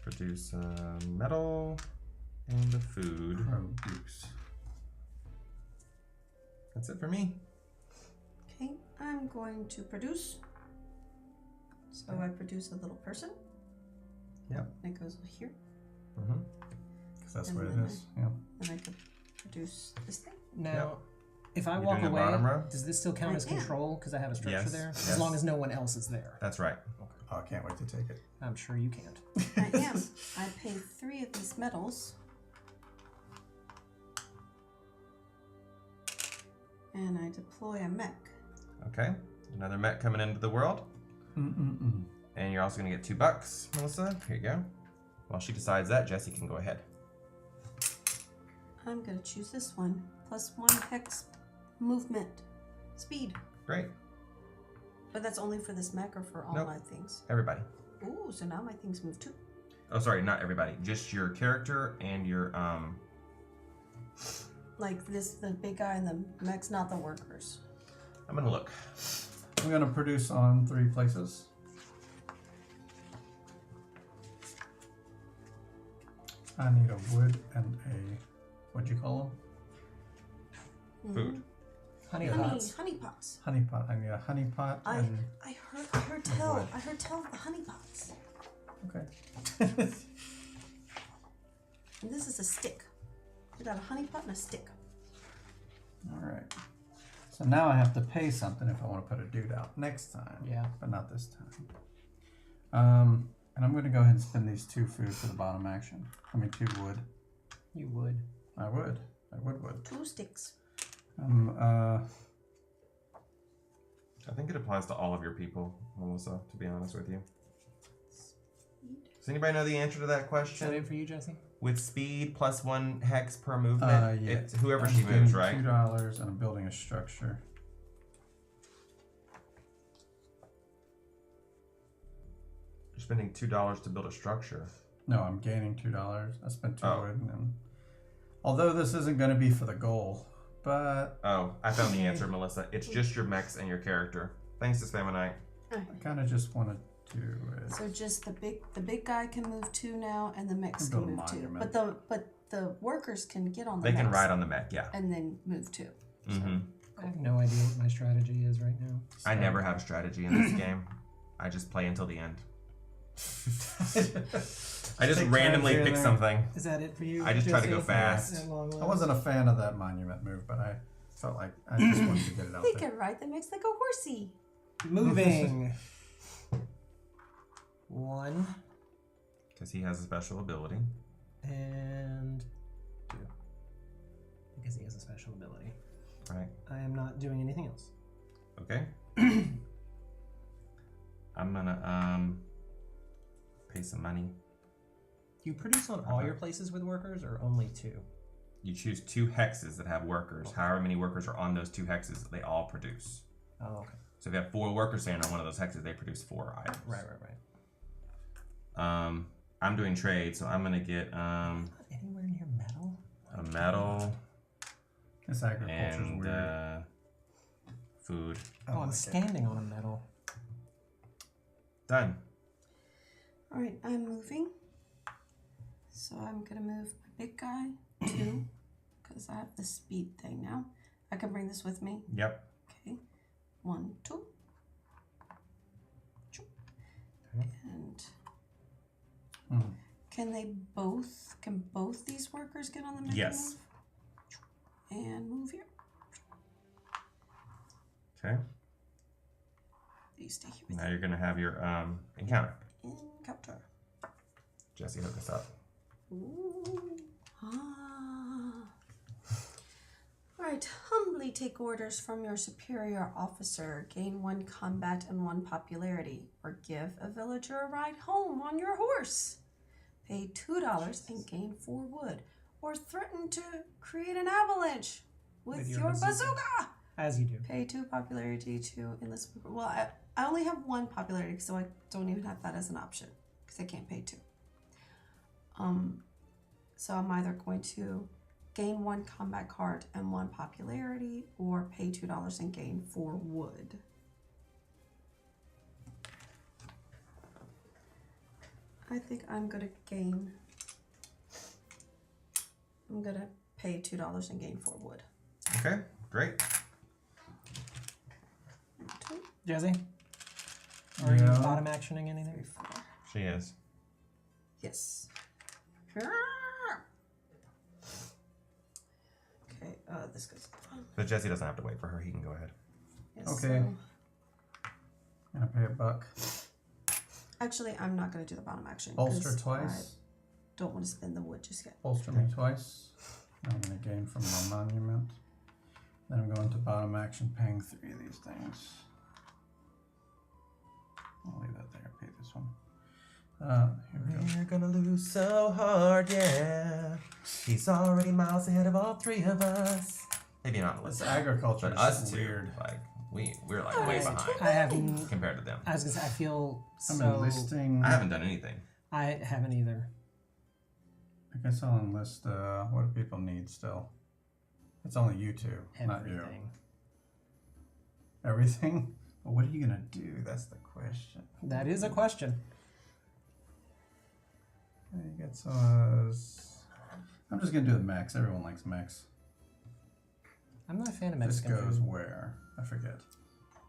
produce metal and a food. Produce. That's it for me. Okay, I'm going to produce. So I produce a little person. Yep. And it goes here. Mm-hmm. Because that's And what it then is. Yeah. And I could produce this thing. Now, if I You walk doing a away, bottom row? does this still count I as am. control because I have a structure Yes, there? yes. As long as no one else is there. That's right. Oh, I can't wait to take it. I'm sure you can't. I am. I pay 3 of these metals. And I deploy a mech. Okay. Another mech coming into the world. And you're also gonna get $2, Melissa. Here you go. While she decides that, Jesse can go ahead. I'm gonna choose this one. +1 hex movement. Speed. Great. But that's only for this mech or for all Nope. my things? Everybody. Ooh, so now my things move too. Oh, sorry, not everybody. Just your character and your Like this, the big guy and the mech's not the workers. I'm gonna look. I'm going to produce on 3 places. I need a wood and a, what'd you call them? Food. Honey pots. Honey pots. Honey pot. I need a honey pot. I And, heard tell. I heard tell of the honey pots. okay. And this is a stick. We got a honey pot and a stick. All right. So now I have to pay something if I want to put a dude out next time. Yeah. But not this time. And I'm going to go ahead and spend these 2 food for the bottom action. I mean 2 wood. You would. I would. Would. 2 sticks. I think it applies to all of your people, Melissa, to be honest with you. Does anybody know the answer to that Is that question? it for you, Jesse? With speed plus 1 hex per movement, Yeah. it's whoever I'm she moves, spending right? $2 and I'm building a structure. You're spending $2 to build a structure. No, I'm gaining $2. I spent 2 Oh. wood. And although this isn't going to be for the goal, but Oh, I found the answer, Melissa. It's just your mechs and your character. Thanks to Spamonite. I kind of just wanted to. So just the big guy can move 2 now, and the mechs And can build a move 2. monument. But the workers can get on the They can mechs ride on the mech, yeah. and then move 2. Mm-hmm. I have no idea what my strategy is right now. I never have a strategy in this game. I just play until the end. I just Take randomly turns here pick and there. something. Is that it for you? I just try to go Jesse? fast. At long I last? wasn't a fan of that monument move, but I felt like I just wanted to get it out They there. can ride the mechs like a horsey. Moving. 1 Because he has a special ability. and 2. Because he has a special ability. Right. I am not doing anything else. Okay. I'm gonna pay some money. You produce on all your places with workers or only 2? You choose 2 hexes that have workers. However many workers are on those 2 hexes, they all produce. Oh, okay. So if you have 4 workers standing on one of those hexes, they produce 4 items. Right. I'm doing trade, so I'm gonna get Not anywhere near metal. a metal This agriculture's and weird. food. Oh, I'm standing on a metal. Done. All right, I'm moving. So I'm gonna move my big guy 2 because I have the speed thing now. I can bring this with me. Yep. Okay, 1, 2. And can both these workers get on the mech? Yes. And move here. Okay. You stay here with Now you're gonna have your encounter. encounter. Jesse, hook us up. Ooh. Ah. Alright, humbly take orders from your superior officer. Gain 1 combat and 1 popularity. Or give a villager a ride home on your horse. Pay $2 and gain 4 wood. Or threaten to create an avalanche with your bazooka. As you do. Pay 2 popularity to enlist. Well, I only have 1 popularity, so I don't even have that as an option because I can't pay 2. So I'm either going to gain 1 combat card and 1 popularity, or pay $2 and gain 4 wood. I think I'm gonna pay $2 and gain 4 wood. Okay, great. Jesse? Are you Yeah. bottom actioning anything? She is. Yes. Okay, this goes on. But Jesse doesn't have to wait for her. He can go ahead. Yes, Okay. so- I'm gonna pay $1. actually, I'm not going to do the bottom action. Bolster 'cause twice. I don't want to spend the wood just yet. Bolster me twice. I'm gonna gain from my monument. Then I'm going to bottom action, paying 3 of these things. I'll leave that there. Pay this one. Here we go. We're gonna lose so hard, yeah. He's already miles ahead of all 3 of us. Maybe not This Melissa, agriculture but is us 2. weird. Like we're like way behind I haven't. compared to them. I was gonna say I feel I'm so. enlisting. I haven't done anything. I haven't either. I guess I'll enlist. What do people need still? It's only you 2, not you. Everything. Everything? But what are you gonna do? That's the question. That is a question. You get some. I'm just gonna do the mechs. Everyone likes mechs. I'm not a fan of This Mexican goes food. where? I forget.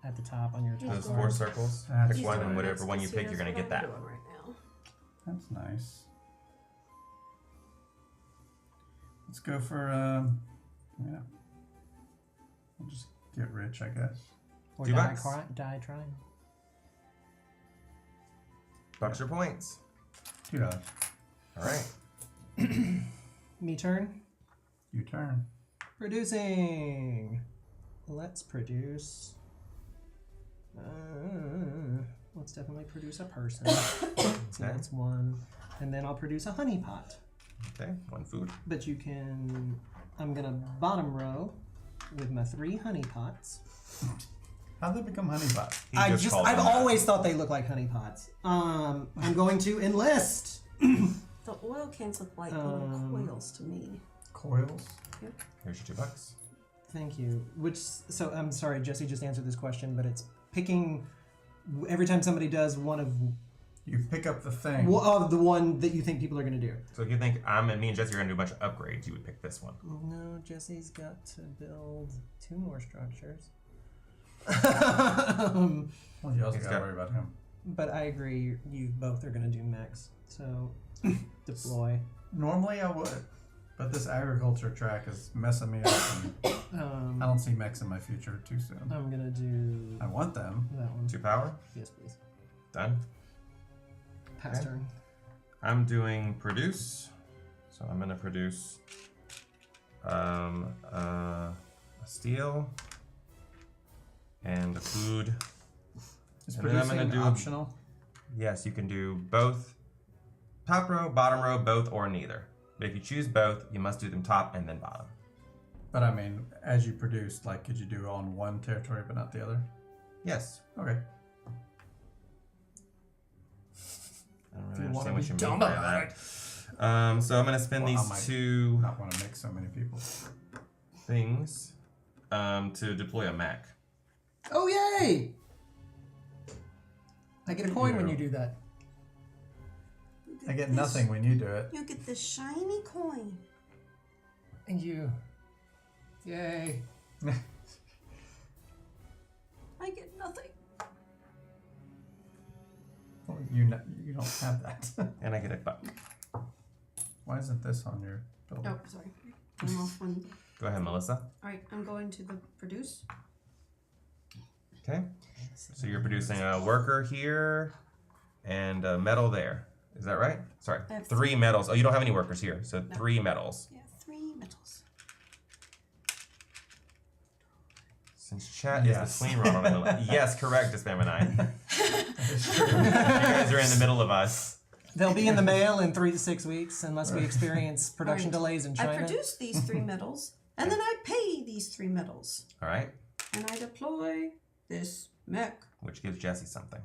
At the top on your Those top. 4 circles. That's Pick one, fine. and whatever one you pick, you're gonna get that. Right now. That's nice. Let's go for yeah. We'll just get rich, I guess. Or $2 bucks. die trying. Bucks your points. $2. All right. Me turn. You turn. Producing. Let's produce. Let's definitely produce a person. So that's 1. And then I'll produce a honey pot. Okay, 1 food. But you can. I'm gonna bottom row with my 3 honey pots. How'd they become honey pots? He I've called them that. always thought they look like honey pots. I'm going to enlist. The oil cans look like little coils to me. Coils? Here's your $2. Thank you. So I'm sorry, Jesse just answered this question, but it's picking every time somebody does one of You pick up the thing. the one that you think people are going to do. So if you think me and Jesse are gonna do a bunch of upgrades, you would pick this one. No, Jesse's got to build 2 more structures. Well, you also He's gotta got- worry about him. But I agree, you both are going to do mechs. So deploy. Normally I would, but this agriculture track is messing me up. And I don't see mechs in my future too soon. I'm going to do I want them. that one. 2 power. Yes, please. Done. Pass Okay. turn. I'm doing produce. So I'm gonna produce a steel and a food. Is And then I'm producing gonna do- optional? Yes, you can do both. Top row, bottom row, both or neither. But if you choose both, you must do them top and then bottom. But I mean, as you produce, like, could you do on one territory but not the other? Yes. Okay. I don't If you really wanna understand what be you mean dumb by about that. So I'm gonna spend Well, I these might 2 Not want to make so many people. things to deploy a mech. Oh, yay! I get a coin when you. you do that. I get nothing when you do it. You get this shiny coin. And you. Yay. I get nothing. Well, you don't have that. And I get a buck. Why isn't this on your building? Oh, sorry. I'm off one. Go ahead, Melissa. All right, I'm going to the produce. Okay. So you're producing a worker here and a metal there. Is that right? Sorry. I have 3 metals. Oh, you don't have any workers here. So 3 metals. Yeah, 3 metals. Since chat Yes. is between Ronald and Melissa. Yes, correct, Dispamini. You guys are in the middle of us. They'll be in the mail in 3 to 6 weeks unless we experience production Alright. delays in China. I produce these 3 metals, and then I pay these 3 metals. All right. And I deploy this mech. Which gives Jesse something.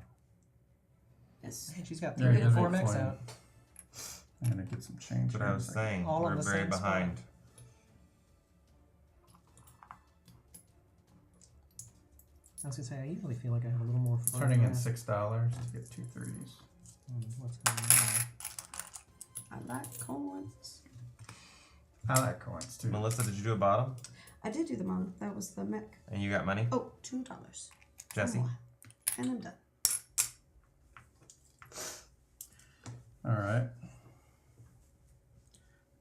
Yes. Hey, she's got There 3 you to go, 4 big mechs coin. out. I'm gonna get some change. That's what I was saying. All on We're the very same spot. behind. I was gonna say I usually feel like I have a little more fun. Turning in with $6 to get 2 3s. what's going on. I like coins. I like coins too. Melissa, did you do a bottom? I did do the model. That was the mech. And you got money? Oh, $2. Jesse? More. And I'm done. All right.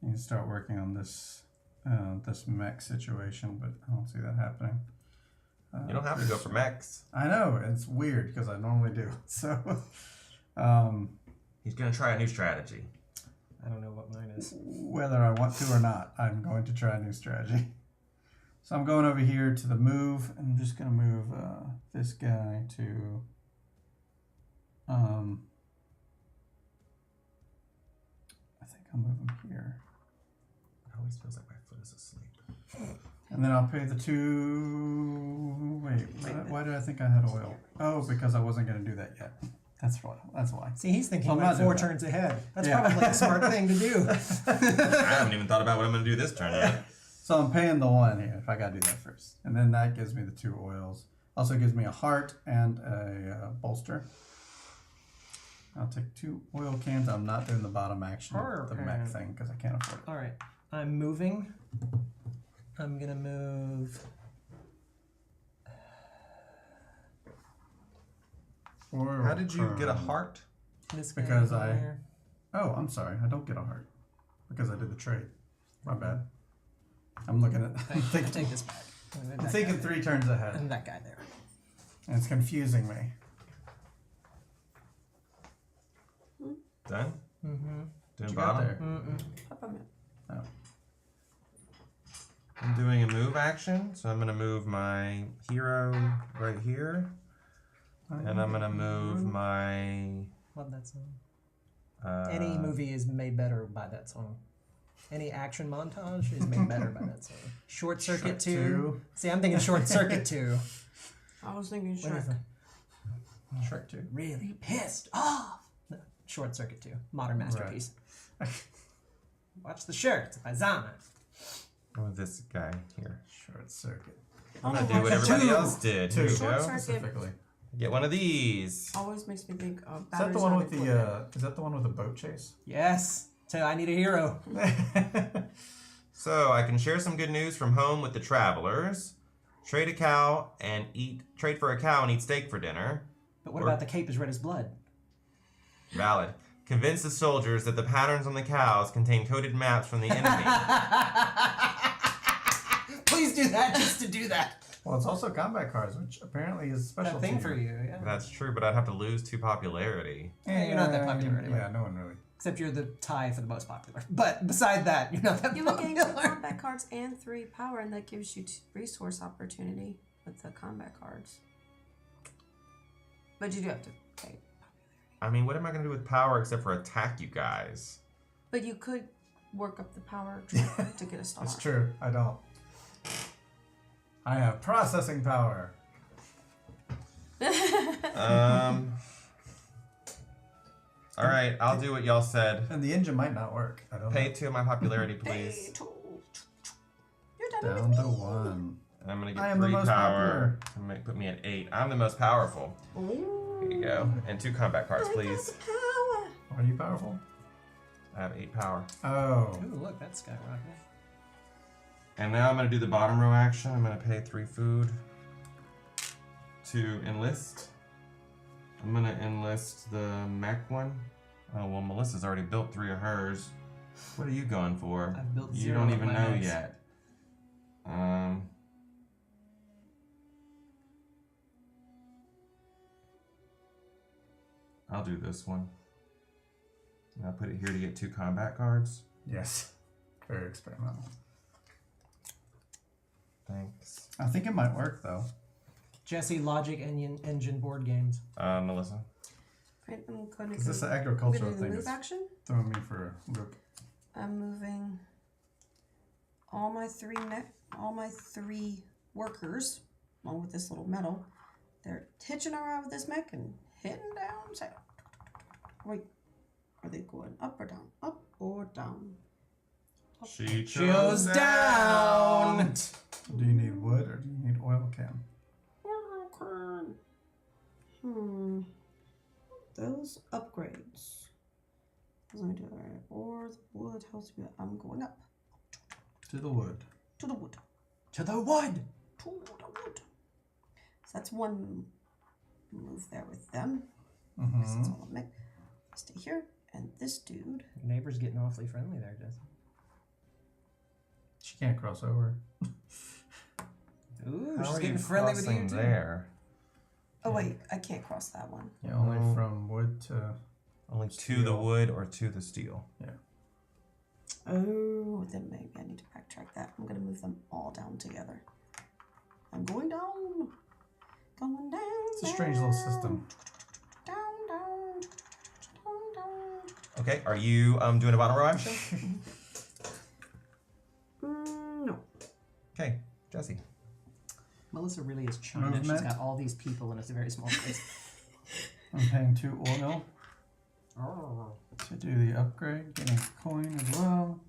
You can start working on this this mech situation, but I don't see that happening. You don't have to go for mechs. I know it's weird because I normally do. So, He's going to try a new strategy. I don't know what mine is. whether I want to or not, I'm going to try a new strategy. So I'm going over here to the move, and I'm just going to move this guy to. I think I'll move him here. It always feels like my foot is asleep. And then I'll pay the 2. Wait, why did I think I had oil? Oh, because I wasn't going to do that yet. That's why. See, he's thinking I'm like not doing 4 that. turns ahead. That's Yeah. probably a smart thing to do. I haven't even thought about what I'm going to do this turn yet. So I'm paying the 1 here if I got to do that first. And then that gives me the 2 oils. Also gives me a heart and a bolster. I'll take 2 oil cans. I'm not doing the bottom action of the mech Perfect. thing because I can't afford it. All right, I'm moving I'm gonna move. How did you get a heart? This guy Because here. Oh, I'm sorry. I don't get a heart because I did the trade. My bad. I'm looking at. I'm Take thinking, this back. I'm thinking 3 turns ahead, And that guy there. and it's confusing me. Done? Mm-hmm. Doing You got bottom? there. Up a minute. Oh. I'm doing a move action, so I'm gonna move my hero right here. And I'm gonna move my Love that song. Any movie is made better by that song. Any action montage is made better by that song. Short Circuit 2. See, I'm thinking Short Circuit 2. I was thinking What is Shrek. it? Shrek 2. Really pissed off. No, Short Circuit 2. Modern masterpiece. Watch the shirt. It's by Zana. oh, this guy here. Short circuit. I'm gonna do what everybody else did. Here we Short go. circuit. Specifically. Get one of these. Always makes me think of Is that batteries the one on with the? equipment. Is that the one with the boat chase? Yes. So I need a hero. So I can share some good news from home with the travelers. Trade a cow and trade for a cow and eat steak for dinner. But what about the cape as red as blood? Valid. Convince the soldiers that the patterns on the cows contain coded maps from the enemy. Please do that just to do that. Well, it's also combat cards, which apparently is special That thing for you, yeah. That's true, but I'd have to lose 2 popularity. Yeah, you're not that popular anyway. Yeah, no one really. Except you're the tie for the most popular. But beside that, you're not that You would gain 2 popular. combat cards and 3 power, and that gives you 2 resource opportunity with the combat cards. But you do have to pay. I mean, what am I going to do with power except for attack you guys? But you could work up the power to get a star. It's true. I don't. I have processing power. All right, I'll do what y'all said. And the engine might not work. I don't Pay know. 2 of my popularity, please. You're done Down with to me. 1. And I'm going to I get am the 3 most power to put me at 8. I'm the most powerful. Ooh. Here you go. And 2 combat cards, I got please. the power. Are you powerful? I have 8 power. Oh. Ooh, look, that's skyrocketing. And now I'm going to do the bottom row action. I'm going to pay 3 food to enlist. I'm going to enlist the mech one. Oh, well, Melissa's already built 3 of hers. What are you going for? I've built You 0 don't of even my know mechs. yet. I'll do this one. And I'll put it here to get 2 combat cards. Yes. Very experimental. Thanks. I think it might work though. Jesse, Logic Engine board games. Melissa. Right, I'm going to Is this do, an I'm agricultural gonna do the thing move that's action. throwing me for a loop? I'm moving all my 3 workers along with this little metal. They're hitching around with this mech and hitting down. So, wait, are they going up or down? Up or down? Up. She Chose down. Do you need wood or do you need oil can? Those upgrades. Let me do it right. Or the wood helps me. I'm going up To the wood. to the wood. To the wood. To the wood. So that's one move there with them. Because it's all a mech. Stay here. And this dude. Your neighbor's getting awfully friendly there, Jesse. She can't cross over. Ooh, How she's are getting you friendly with you crossing too. there? Oh wait, I can't cross that one. Yeah, only from wood to. Only to Steel. the wood or to the steel. Yeah. Oh, then maybe I need to backtrack that. I'm gonna move them all down together. I'm going down. Going down. It's a strange little system. Down, down, down, down. Okay, are you doing a bottom row action? No. Okay, Jesse. Melissa really is China. Movement. She's got all these people and it's a very small place. I'm paying 2 oil Oh. to do the upgrade, getting a coin as well.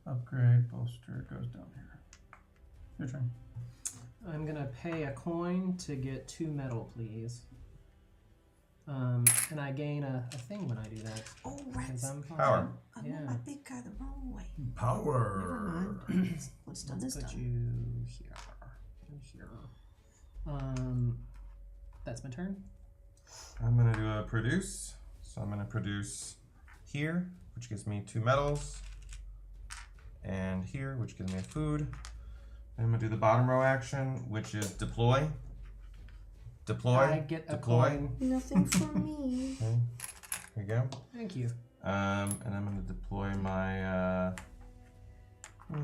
Upgrade, bolster goes down here. Your turn. I'm gonna pay a coin to get 2 metal, please. And I gain a thing when I do that. Oh, Because rats. I'm Power. I Yeah. moved my big guy the wrong way. Never Power. mind. What's done Let's is put done. you here. And here. That's my turn. I'm gonna do a produce. So I'm gonna produce here, which gives me 2 metals, and here, which gives me a food. And I'm gonna do the bottom row action, which is deploy. Deploy. I get a deploy. coin. Nothing for me. Okay. Here you go. Thank you. And I'm gonna deploy my.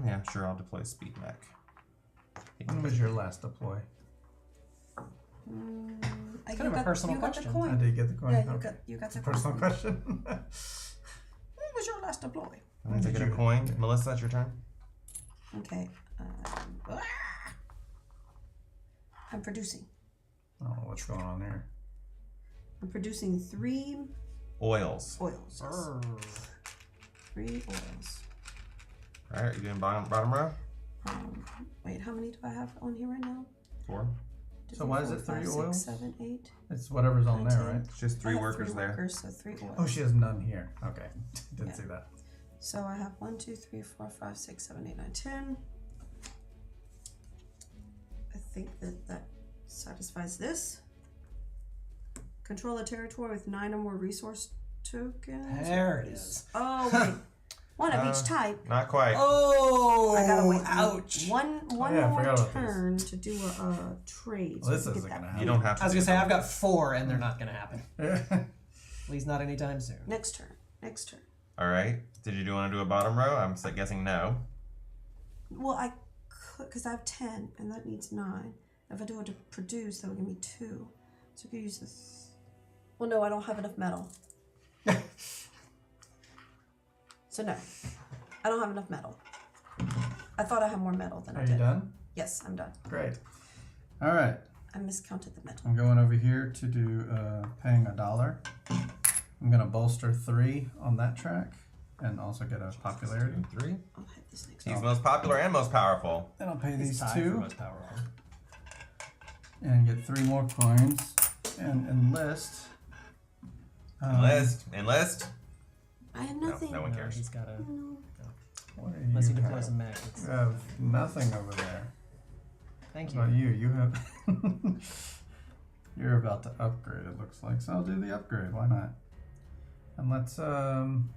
Yeah, sure. I'll deploy speed mech. When was your last deploy? Kind of a personal you question. Got the I coin. did get the coin. Yeah, Okay. you got It's a the personal coin. question. When was your last deploy? I'm gonna take a coin. Melissa, it's your turn. Okay. I'm producing. Oh, what's going on there? I'm producing 3 Oils. oils. Yes. 3 oils. All right. Are you doing bottom row? Wait, how many do I have on here right now? 4. So why is it 3 oils? 7, 8. It's whatever's on there, 19. right? It's just 3 I have workers 3 there. workers, so 3 oils. Oh, she has none here. Okay. Didn't Yeah. see that. So I have 1, 2, 3, 4, 5, 6, 7, 8, 9, 10. I think that satisfies this. Control a territory with 9 or more resource tokens. There it is. Oh wait, one of each type. Not quite. Oh, I gotta wait. ouch. One yeah, I more forgot about turn to do a trade. Well, this we can isn't get gonna that. happen. You don't have to. I was do gonna say that. I've got 4 and they're not gonna happen. At least not anytime soon. Next turn. Next turn. All right. Did you want to do a bottom row? I'm guessing no. Well, I could because I have 10 and that needs 9. If I do it to produce, that would give me 2. So I could use this. Well, no, I don't have enough metal. So no, I don't have enough metal. I thought I had more metal than I Are did. you done? Yes, I'm done. Great. All right. I miscounted the metal. I'm going over here to do paying $1. I'm gonna bolster 3 on that track and also get a popularity. 3. I'll hit this next He's one. most popular and most powerful. Then I'll pay He's these tied for 2 most powerful. and get 3 more coins and enlist. Enlist. I have No, nothing. no one cares. He's got a. What do Unless he you deploys have? a mech. It's- You have nothing over there. Thank What you. about you? You have. You're about to upgrade. It looks like. So I'll do the upgrade. Why not? And let's I'm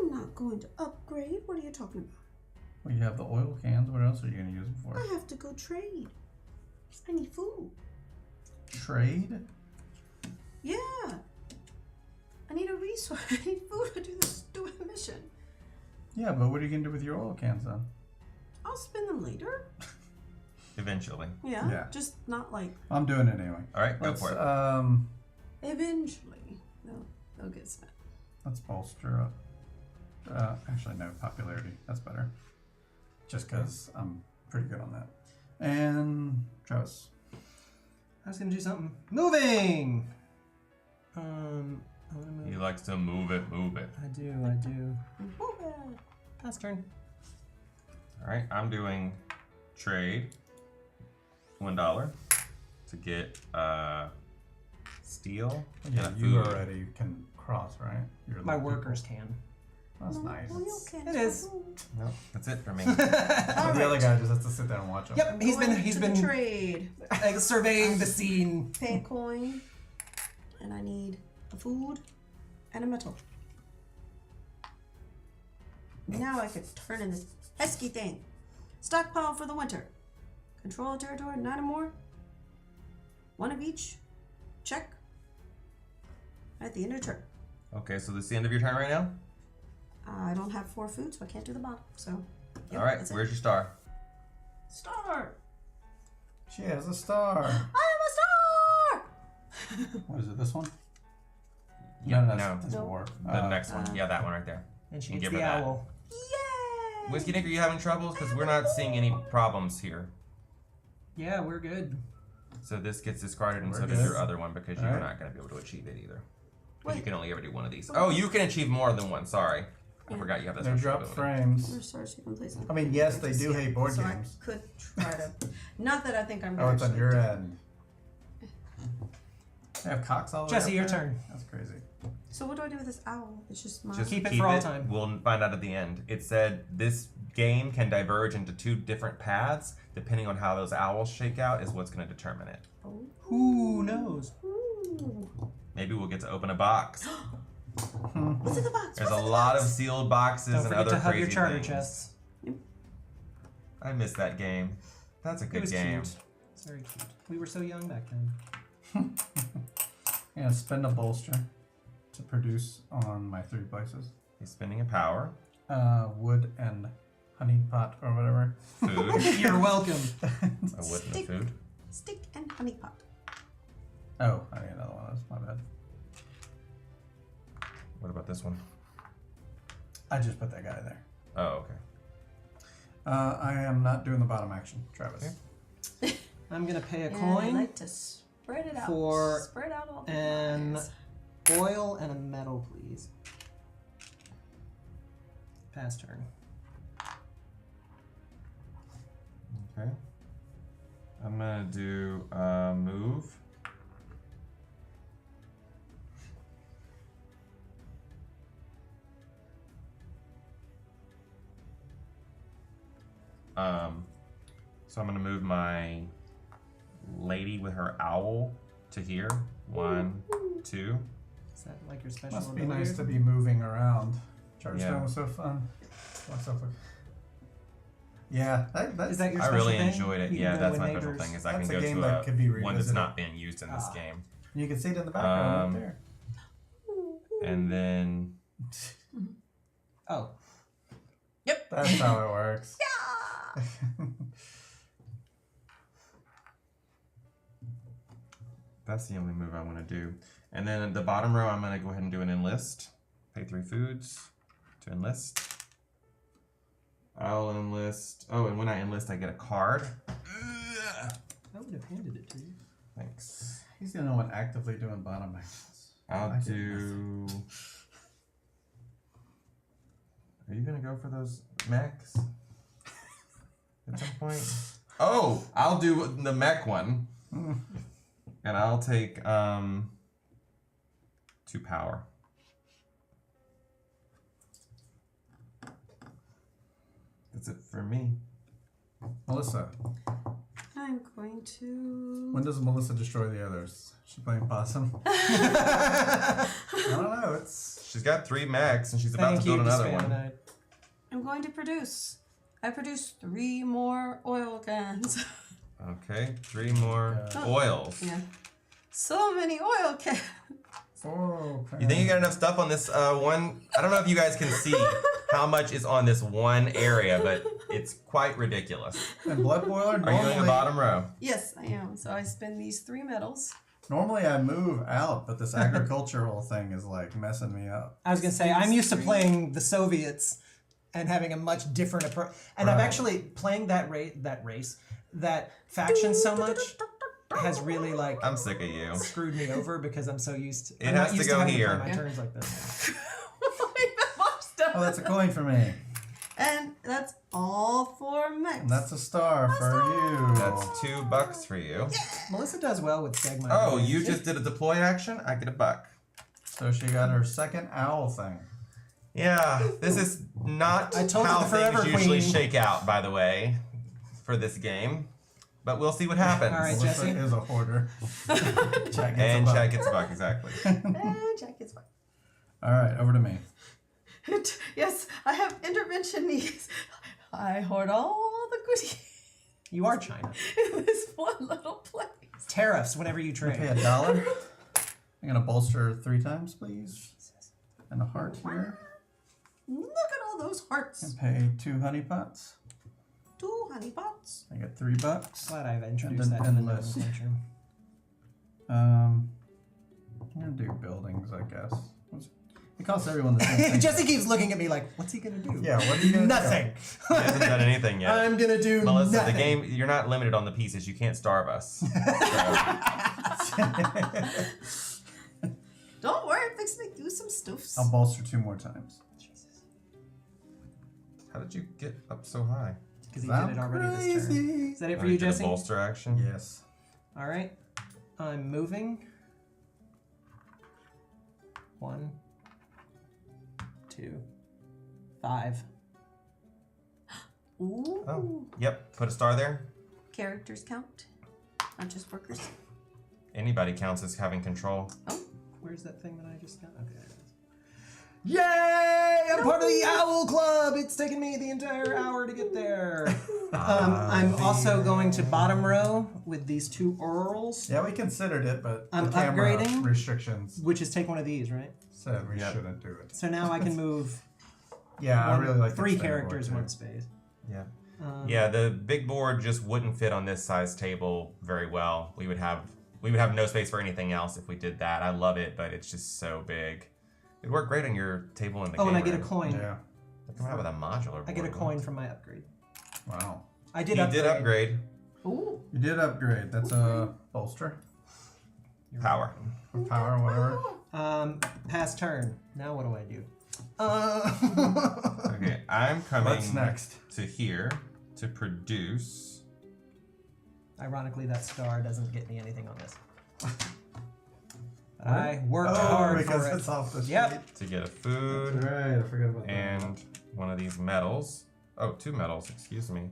not going to upgrade. What are you talking about? Well, you have the oil cans. What else are you gonna use them for? I have to go trade. I need food. Trade. Yeah. I need a resource. I need food to do this stupid mission. Yeah, but what are you gonna do with your oil cans then? I'll spend them later. Eventually. Yeah. Yeah. Just not like I'm doing it anyway. All right, go Let's for it. eventually. They'll get spent. let's bolster up. Actually, no, popularity. That's better. Just because I'm pretty good on that. And Travis. I was gonna do something. Moving. I'm gonna move. He likes to move it, move it. I do. Move it. Pass turn. All right, I'm doing trade. $1 to get steel. Yeah, and you food. already can cross, right? You're My the workers can. That's nice. Oil cans It for is. food. No, that's it for me. So the other guy just has to sit there and watch them. Yep, he's Going been to the trade. surveying the scene. Pay a coin. And I need a food and a metal. Now I could turn in this pesky thing. Stockpile for the winter. Control a territory, 9 or more. 1 of each. Check. At the end of the turn. Okay, so this is the end of your turn right now? I don't have 4 food, so I can't do the bottom. So, yep, All right, that's it. where's your star? Star. She has a star. I am a star. What is it? This one? Yeah, no, no. that's No. war. The next one. Yeah, that one right there. And she You gets give the her that. owl. Yay! Whiskey Dick, are you having troubles? Because we're not seeing any problems here. Yeah, we're good. So this gets discarded, and We're so does good. your other one because you're Alright. not going to be able to achieve it either. Because you Wait. can only ever do one of these. Oh, you can achieve more than one. Sorry, I forgot you have this. They drop ability. frames. Or stars you can place on. I mean, yes, they do hate board so games. I could try to. Not that I think I'm. Oh, it's on actually your do- end. They have cocks all over. Jesse, your turn. That's crazy. So what do I do with this owl? It's just mine. Just Keep it for all time. We'll find out at the end. It said this game can diverge into 2 different paths. Depending on how those owls shake out is what's going to determine it. Oh. Who knows? Ooh. Maybe we'll get to open a box. What's in the box? There's a What's in the lot of box? sealed boxes Don't and forget other to hug crazy your charter things. chests. I miss that game. That's a It good was game. cute. It's very cute. We were so young back then. Yeah, spend a bolster to produce on my 3 places. He's spending a power. Wood and honey pot or whatever. Food. You're welcome. A wood and a Stick. food. Stick and honey pot. Oh, I need another one. That's my bad. What about this one? I just put that guy there. Oh, okay. I am not doing the bottom action, Travis. Okay. I'm gonna pay a And I coin, like to spread it out. for spread out all the an lines. oil, and a metal, please. Pass turn. Okay. I'm gonna do move. So I'm gonna move my lady with her owl to here. 1, 2. Is that like your special Must be ability? nice to be moving around. Charterstone Yeah. was so fun. What's up with... Yeah, that, Is that your I special really thing? enjoyed it. You can Yeah, go that's with my special neighbors. thing. Is I That's can a go game to that could be one that's revisited. not being used in this game. You can see it in the background right there. And then Oh, That's how it works. that's the only move I want to do. And then at the bottom row, I'm going to go ahead and do an enlist. Pay 3 foods to enlist. I'll enlist. Oh, and when I enlist, I get a card. I would have handed it to you. Thanks. He's the only one actively doing bottom actions. I'll I did do. Are you going to go for those mechs at some point? Oh, I'll do the mech one. And I'll take 2 power. That's it for me. Melissa, I'm going to. when does Melissa destroy the others? She playing possum? I don't know. It's She's got 3 mechs and she's about Thank to you, build another one. Dispaminite. I'm going to produce. I produced 3 more oil cans. Okay, 3 more oils. Yeah. So many oil cans. You think you got enough stuff on this one? I don't know if you guys can see how much is on this one area, but it's quite ridiculous. And blood boiler? Are you doing the bottom row? Yes, I am. So I spend these 3 metals. Normally I move out, but this agricultural thing is like messing me up. I was gonna say I'm used to playing the Soviets and having a much different approach. And I'm Right. actually playing that that faction so much has really like I'm sick of you. screwed me over because I'm so used to. It I'm has not to used go having here. play my turns like this. Oh, that's a coin for me. And that's all for mechs. And that's a star for you. That's $2 for you. Melissa does well with Stegmite. Oh, you just did a deploy action? I get $1. So she got her second owl thing. Yeah, this is not I told you how the Forever things usually Queen. shake out, by the way, for this game. But we'll see what happens. All right, Melissa Jesse. is a hoarder. Jack gets And a buck. Jack gets $1, exactly. And Jack is fine. All right, over to me. Yes, I have intervention needs. I hoard all the goodies You are China. in this one little place. Tariffs whenever you I'm trade. gonna pay $1. I'm gonna bolster 3 times, please. And a heart here. Look at all those hearts. And pay 2 honey pots. 2 honey pots. I got $3. Glad I've introduced And that then to the endless. nomenclature. I'm gonna do buildings, I guess. It costs everyone the same thing. Jesse keeps looking at me like, what's he gonna do? Yeah, what are you gonna Nothing. He hasn't done anything yet. I'm gonna do Melissa, nothing. the game, you're not limited on the pieces. You can't starve us. So, Don't worry, I'm fixing to do some stuffs. I'll bolster 2 more times. how did you get up so high? Because he I'm did it already this turn. crazy. Is that it Oh, for you you, did a Jesse? bolster action? Yes. All right. I'm moving. 1, 2, 5. Ooh. Oh, yep. Put a star there. Characters count, not just workers. Anybody counts as having control. Oh, Where's that thing that I just got? Okay. There it is. Yay! I'm part of the Owl Club! It's taken me the entire hour to get there. I'm also going to bottom row with these 2 orals, Yeah, we considered it, but I'm the camera upgrading. restrictions which is take one of these, right? said we Yep. shouldn't do it. So now I can move Yeah, I really like the 3 expandable characters, too. 1 space. Yeah. Yeah, the big board just wouldn't fit on this size table very well. We would have no space for anything else if we did that. I love it, but it's just so big. It'd work great on your table in the Oh, game and I get a room. coin. Yeah. They come out with a modular board. I get a coin from my upgrade. Wow. I He did upgrade. did upgrade. ooh. You did upgrade. That's a bolster. Power. Or power, whatever. Pass turn. Now what do I do? Okay, I'm coming What's next? to here to produce. Ironically, that star doesn't get me anything on this. But I worked hard because for it. it's off the sheet. Yep. To get a food That's right. I forgot about that. and one of these metals. Oh, 2 metals, excuse me.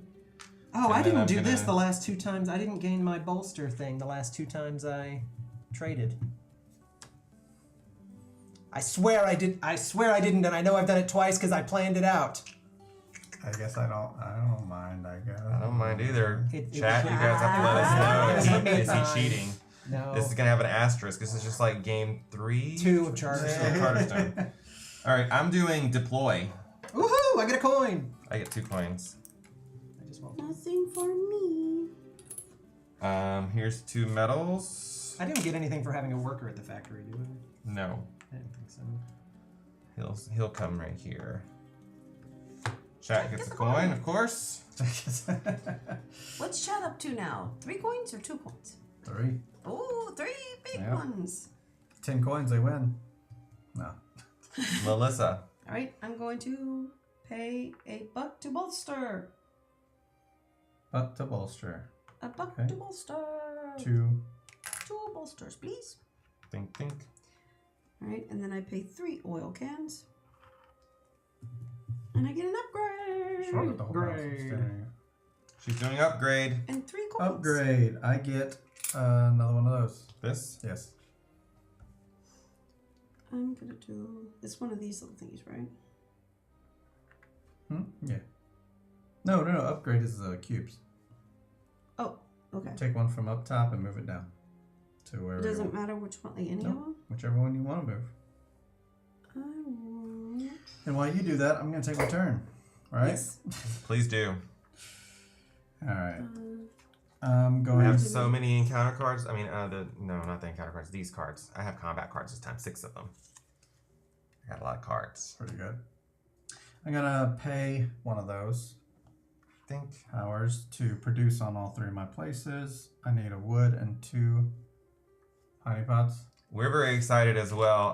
Oh, And I then didn't I'm do this gonna- the last 2 times. I didn't gain my bolster thing the last 2 times I traded. I swear I did. I swear I didn't, and I know I've done it twice because I planned it out. I guess I don't mind, I guess. I don't mind either. It- Chat, it- you guys have to let us know. Is he Fine. cheating? No. This is gonna have an asterisk. This is just like game 3. 2 of Charterstone. Charterstone. All right, I'm doing deploy. Woohoo! I get a coin. I get 2 coins. I just won't. Nothing for me. Here's 2 metals. I didn't get anything for having a worker at the factory, do I? No, I didn't think so. he'll come right here. Chat gets a coin, of course. What's Chad up to now? 3 coins or 2 coins? 3. Ooh, 3 big Yep. ones. 10 coins, they win. No. Melissa. All right, I'm going to pay $1 to bolster. But to bolster. $1 Okay. to bolster. 2. 2 bolsters, please. Think, think. All right, and then I pay 3 oil cans. And I get an upgrade. Sure, with the whole house Upgrade. upstairs. She's doing upgrade. And 3 coins. Upgrade. I get another one of those. This? Yes. I'm gonna do. It's one of these little thingies, right? Yeah. No. Upgrade is cubes. Oh, okay. Take one from up top and move it down to where It doesn't matter which one, like any of Nope. them. whichever one you want to move. I want. And while you do that, I'm going to take my turn. Right? Yes. Please do. All right. Uh, I'm I going. have so many encounter cards. I mean, no, not the encounter cards. These cards. I have combat cards this time. 6 of them. I got a lot of cards. Pretty good. I'm going to pay one of those Think. hours to produce on all 3 of my places. I need a wood and 2 honey pots. We're very excited as well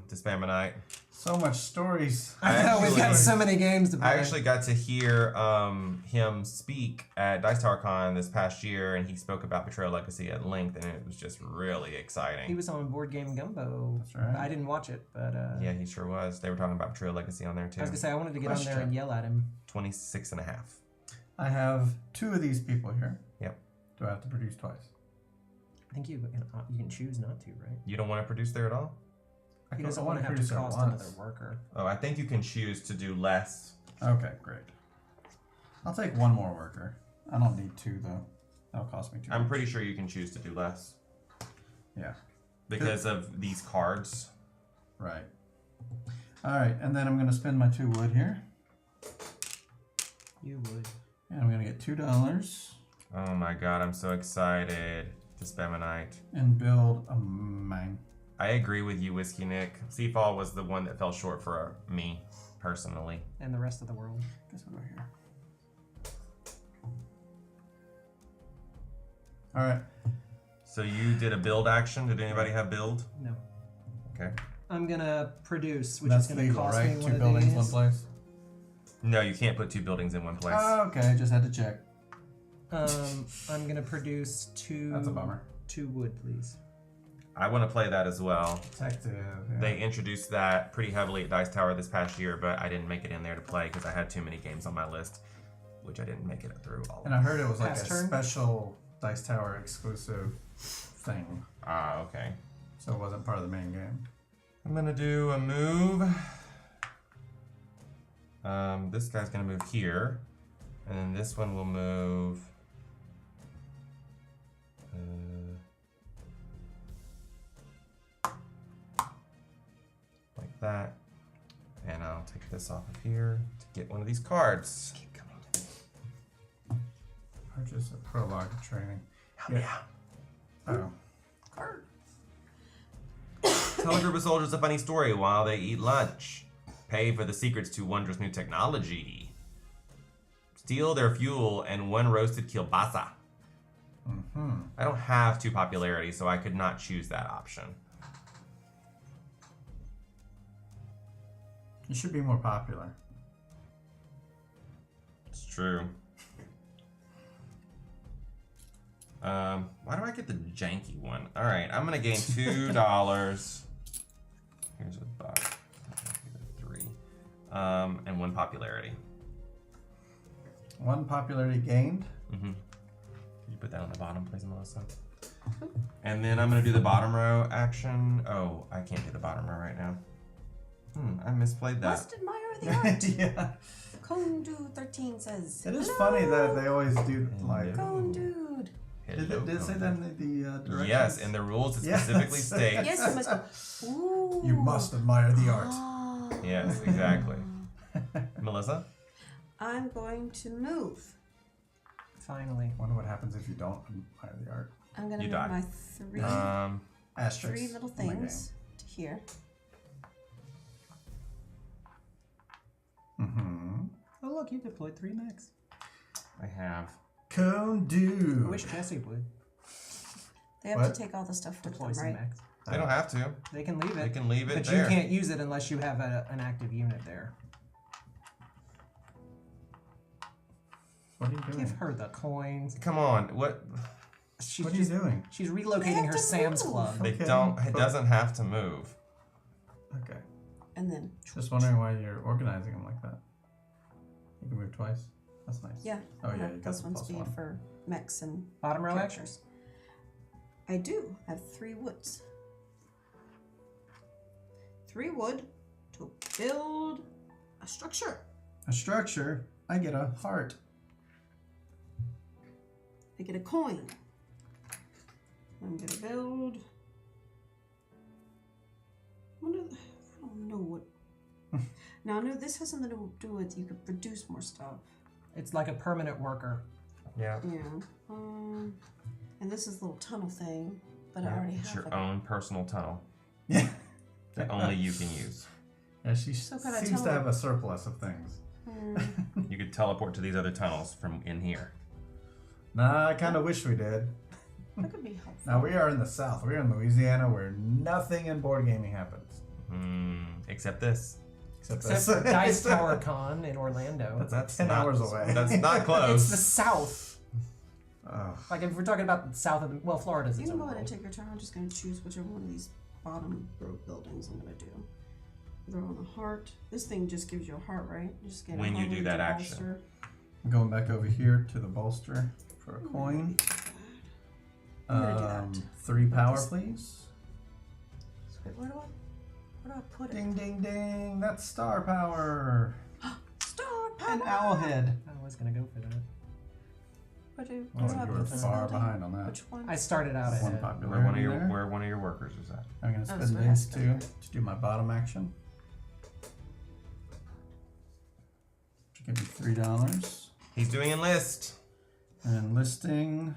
to spam a night. So much stories. I know we've got actually- so many games to play. I actually got to hear him speak at Dice Tower Con this past year, and he spoke about Betrayal Legacy at length, and it was just really exciting. He was on Board Game Gumbo. That's right. I didn't watch it, but Yeah, he sure was. They were talking about Betrayal Legacy on there too. I was gonna say I wanted to get on there Question. and yell at him. 26 and a half. I have 2 of these people here. Yep. Do I have to produce twice? I think you can choose not to, right? You don't want to produce there at all? He I doesn't want want to have produce to it cost once. another worker. Oh, I think you can choose to do less. Okay, great. I'll take 1 more worker. I don't need 2 though. That'll cost me 2. I'm pretty sure you can choose to do less Yeah. because of these cards. Right. All right, and then I'm going to spend my 2 wood here, You would. and I'm going to get $2 Oh my god, I'm so excited to spam a night. and build a mine. I agree with you, Whiskey Nick. Seafall was the one that fell short for me, personally. And the rest of the world. Guess what over here. All right. So you did a build action. Did anybody have build? No. Okay. I'm gonna produce, which That's is gonna legal, cost right? me 2 one of buildings, these. 1 place. No, you can't put 2 buildings in one place. Okay, just had to check. I'm gonna produce 2. That's a bummer. 2 wood, please. I want to play that as well. Detective. Yeah. They introduced that pretty heavily at Dice Tower this past year, but I didn't make it in there to play because I had too many games on my list, which I didn't make it through all And of. I heard it was like a Pass turn? special Dice Tower exclusive thing, Ah, okay. so it wasn't part of the main game. I'm gonna do a move. This guy's gonna move here, and then this one will move. Like that, and I'll take this off of here to get one of these cards. Keep coming. Purchase a prologue training. Help me out. Oh. Card. Tell a group of soldiers a funny story while they eat lunch. Pay for the secrets to wondrous new technology. Steal their fuel and one roasted kielbasa. I don't have 2 popularity, so I could not choose that option. You should be more popular. It's true. Why do I get the janky one? All right, I'm gonna gain $2. Here's $1. 3. And 1 popularity. 1 popularity gained. Could you put that on the bottom, please, Melissa? And then I'm gonna do the bottom row action. Oh, I can't do the bottom row right now. I misplayed that. Must admire the art. Yeah. Condude 13 says. It is "Hello, funny that they always do like. Condude. Did it say that in the directions? Yes, in the rules it Yes. specifically states. Yes, you must go. Ooh. You must admire the art. Ah. Yes, exactly. Melissa? I'm going to move. Finally. Wonder what happens if you don't admire the art. I'm going to You move die. my Asterisks. 3 little in my things to here. game. Oh, look, you deployed 3 mechs. I have. Cone I do. wish Jesse would They have What? to take all the stuff with deploy them, some right? mechs. They don't have to. They can leave They it. can leave it But there. you can't use it unless you have an active unit there. What are you doing? Give her the coins. Come on. What? She's What are you doing? She's They relocating have her to Sam's move. Club. They Okay, don't. It but- doesn't have to move. Okay. And then, Just wondering why you're organizing them like that. You can move twice. That's nice. yeah. Oh, yeah, have you got plus the one plus speed 1. for mechs and Bottom row action. characters. I do. I have 3 woods. 3 wood to build a structure. A structure. I get a heart. I get a coin. I'm gonna build. I don't know what. Now, no, this has something to do with you could produce more stuff. It's like a permanent worker. Yeah. Yeah. And this is a little tunnel thing, but I already It's have your it. own personal tunnel Yeah. that only you can use. Yeah, she So could I seems tell to her- have a surplus of things. You could teleport to these other tunnels from in here. Nah, I kind of wish we did. That could be helpful. Now we are in the South. We're in Louisiana, where nothing in board gaming happens Except this. Except this. for Dice Tower Con in Orlando. That's 10 not, hours away. That's not It's close. the South. Oh, Like if we're talking about the south of the Florida's You its can own go ahead and world. take your turn. I'm just going to choose whichever one of these bottom row buildings I'm going to do. Throw on a heart. This thing just gives you a heart, right? You just get a When you heart do with that your action. bolster. I'm going back over here to the bolster for a coin. I'm gonna do that. 3 power, This- please. So wait, where do I put it? Ding, ding, ding. That's star power. Star power. And Owlhead. I was gonna go for that. Where do Oh, I you put were this far building? behind on that. Which one? I started out One ahead. popular. Where one of your workers is at. I'm going to Oh, spend so it has these to be 2 there. to do my bottom action. To give me $3. He's doing enlist. And listing.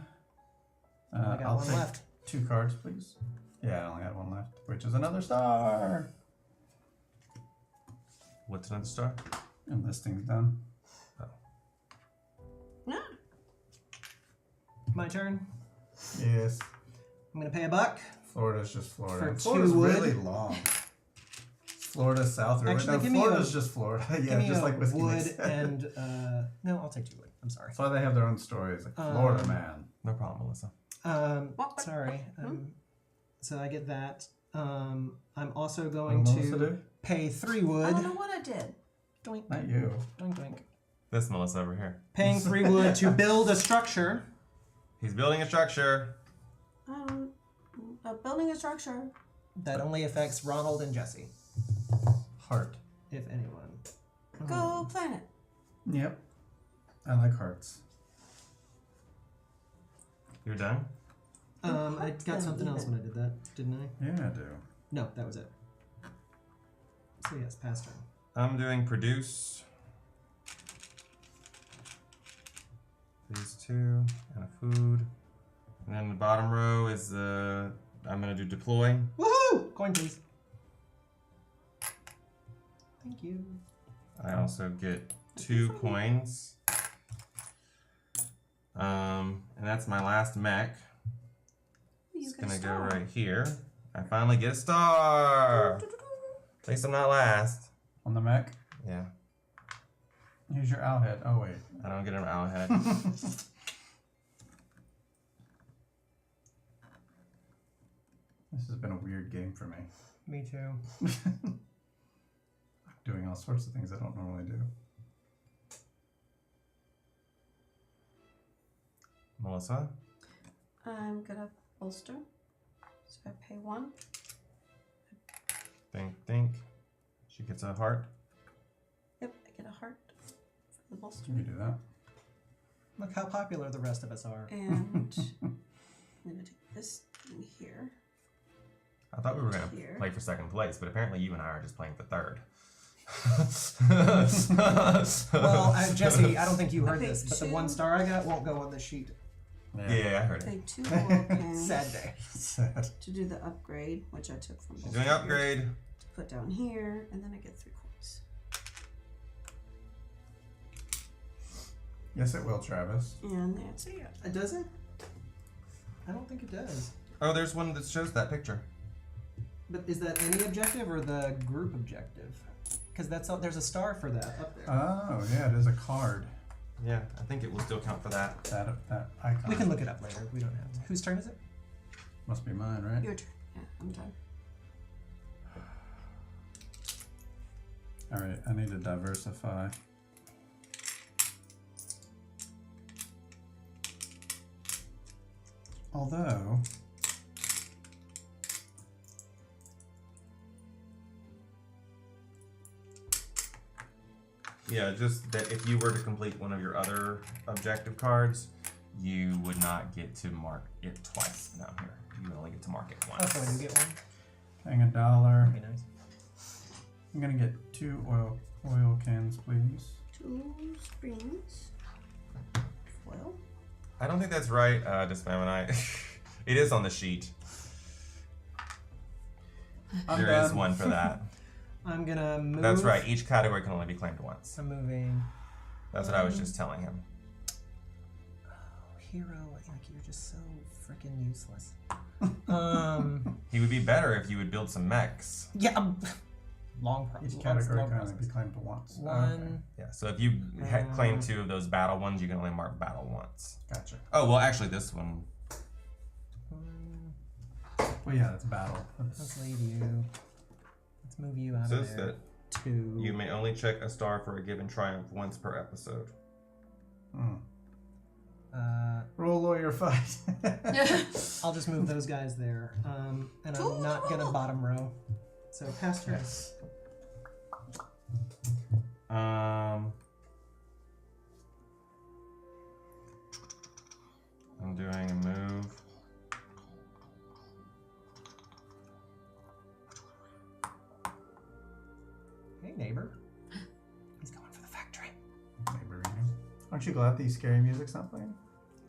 I got I'll one take left. 2 cards, please. Yeah, I only had 1 left, which is another star. What's another star? And listing's done. No. My turn. Yes. I'm gonna pay $1. Florida's just Florida. For And Florida's 2 wood. really long. Florida South River. Actually, No, give me Florida's a- just Florida. Give Yeah, me just a like whiskey. wood Mix. and no, I'll take 2 wood. I'm sorry. That's why they have their own stories. Like Florida man. No problem, Melissa. What? Sorry. So I get that. I'm also What going did Melissa to do? pay 3 I wood. don't know what I did. Doink, Not you. doink, doink. This Melissa over here. Paying 3 wood to build a structure. He's building a structure. Building a structure. That only affects Ronald and Jesse, Heart. if anyone. Go planet. Yep. I like hearts. You're done? I got something else when I did that, didn't I? Yeah, I do. No, that was it. So yes, pass turn. I'm doing produce. These 2 and a food. And then the bottom row is I'm gonna do deploy. Woohoo! Coin, please. Thank you. I also get 2 coins. And that's my last mech. You It's get a gonna go star. right here. I finally get a star. At least I'm not last. On the mech. Yeah, Here's your owl head. Oh, wait. I don't get an owl head. This has been a weird game for me. Me too. Doing all sorts of things I don't normally do. Melissa? I'm gonna bolster. So I pay 1. Think. She gets a heart. Yep, I get a heart for the bolster. You do that. Look how popular the rest of us are. And I'm gonna take this in here. I thought we were gonna Here. play for second place, but apparently you and I are just playing for third. Well, Jesse, I don't think you heard Okay, this, but the 2. 1 star I got won't go on the sheet. Yeah, I heard it. Take 2 gold cans Sad day. Sad. to do the upgrade, which I took from She's bolster doing upgrade. to put down here, and then I get 3 coins. Yes, it will, Travis. And that's it. Does it? I don't think it does. Oh, there's one that shows that picture. But is that any objective or the group objective? Because there's a star for that up there. Oh, yeah, it is a card. Yeah, I think it will still count for that. That icon. We can look it up later. We don't have to. Whose turn is it? Must be mine, right? Your turn. Yeah, I'm done. All right, I need to diversify. Although, Yeah, just that if you were to complete one of your other objective cards, you would not get to mark it twice down here. You would only get to mark it once. Oh, so you get one. paying $1. That'd be nice. I'm gonna get 2 oil cans, please. 2 springs. Foil. I don't think that's right, Dismammonite. It is on the sheet. I'm There is done. one for that. I'm gonna move. That's right. Each category can only be claimed once. I'm moving. That's what I was just telling him. Oh, hero, like you're just so freaking useless. He would be better if you would build some mechs. Yeah. Long process. Each category can only be claimed once. One. Yeah, so if you claim 2 of those battle ones, you can only mark battle once. Gotcha. Oh, well, actually, this one. Well, yeah, it's battle. Let's leave you. Let's move you out Says of there. that 2. you may only check a star for a given triumph once per episode. Roll lawyer fight. I'll just move those guys there. And I'm not gonna bottom row. So pass turn. Yes. I'm doing a move. Hey neighbor. He's going for the factory. Neighbor, you know. Aren't you glad the scary music's not playing?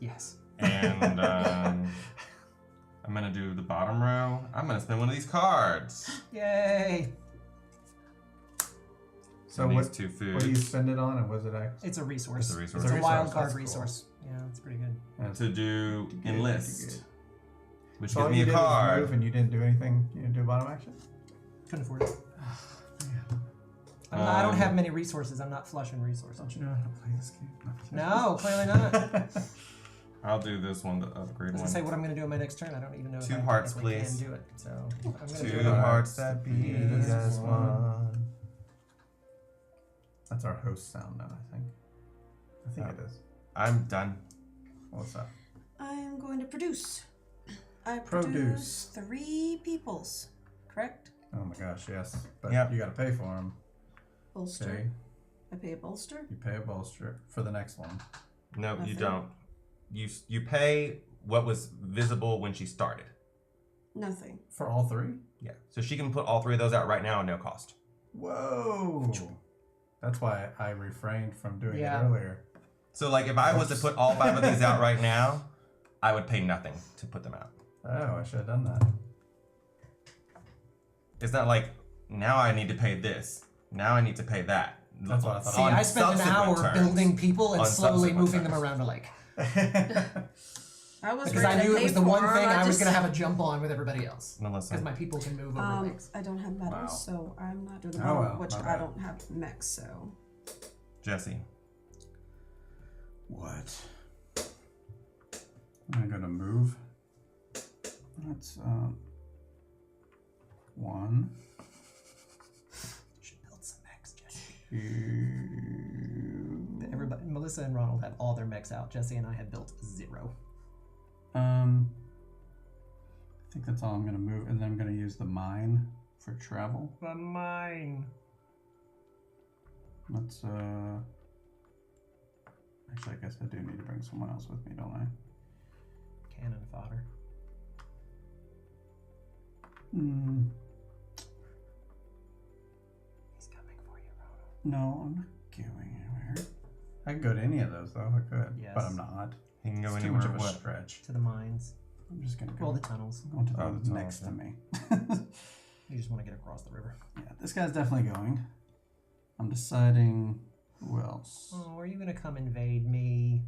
Yes. And I'm gonna do the bottom row. I'm gonna spend one of these cards. Yay! So these what? 2 What do you foods spend it on, and was it actually? It's a resource. It's a resource. It's a wild resource, card that's cool. resource. Yeah, it's pretty good. to do Good, enlist, good. which So all gives you me a did was card. move, and you didn't do anything. You didn't do a bottom action. Couldn't afford it. I don't Um, have many resources. I'm not flush in resources. Don't you know how to play this game? No, clearly not. I'll do this one, the upgrade I was one. gonna say what I'm gonna do on my next turn. I don't even know if 2 I hearts, technically please. can do it. So I'm gonna 2 do it. hearts that beat as one. That's our host sound now, I think. I think it is. I'm done. What's that? I'm going to produce. I Produce. produce 3 peoples, correct? Oh my gosh, yes. But Yep. you gotta pay for them. Bolster. Okay. I pay a bolster. You pay a bolster for the next one. No, you Nothing. don't. You pay what was visible when she started. Nothing. For all 3? Yeah. So she can put all 3 of those out right now at no cost. Whoa! That's why I refrained from doing Yeah. it earlier. So like if I was to put all 5 of these out right now, I would pay nothing to put them out. Oh, I should have done that. It's not like now I need to pay this. Now I need to pay that. That's what I thought. See, On I spent an subsequent hour turns. building people and On slowly subsequent moving them turns. around a lake. I was Because I ready to knew it pay was the for one 'em, thing I was just- going to have a jump on with everybody else. Melissa. Because my people can move over lakes. I don't have metals, Wow. so I'm not doing the Oh, bottom, well, which my I bad. don't have mechs, so. Jesse. What? I'm gonna move. That's 1, Should build some mechs, Jesse. 2. Everybody, Melissa and Ronald have all their mechs out. Jesse and I have built 0. I think that's all I'm gonna move, and then I'm gonna use the mine for travel. The mine. Let's actually, I guess I do need to bring someone else with me, don't I? Cannon fodder. He's coming for you, Ronald. No, I'm not going anywhere. I can go to any of those though. I could, Yes. but I'm not. He can go It's too anywhere. much of a What? stretch. To the mines. I'm just gonna go. Well, the tunnels. I'm going to the Oh, one the tunnel, next to okay. me. You just want to get across the river. Yeah, this guy's definitely going. I'm deciding who else. Oh, are you going to come invade me?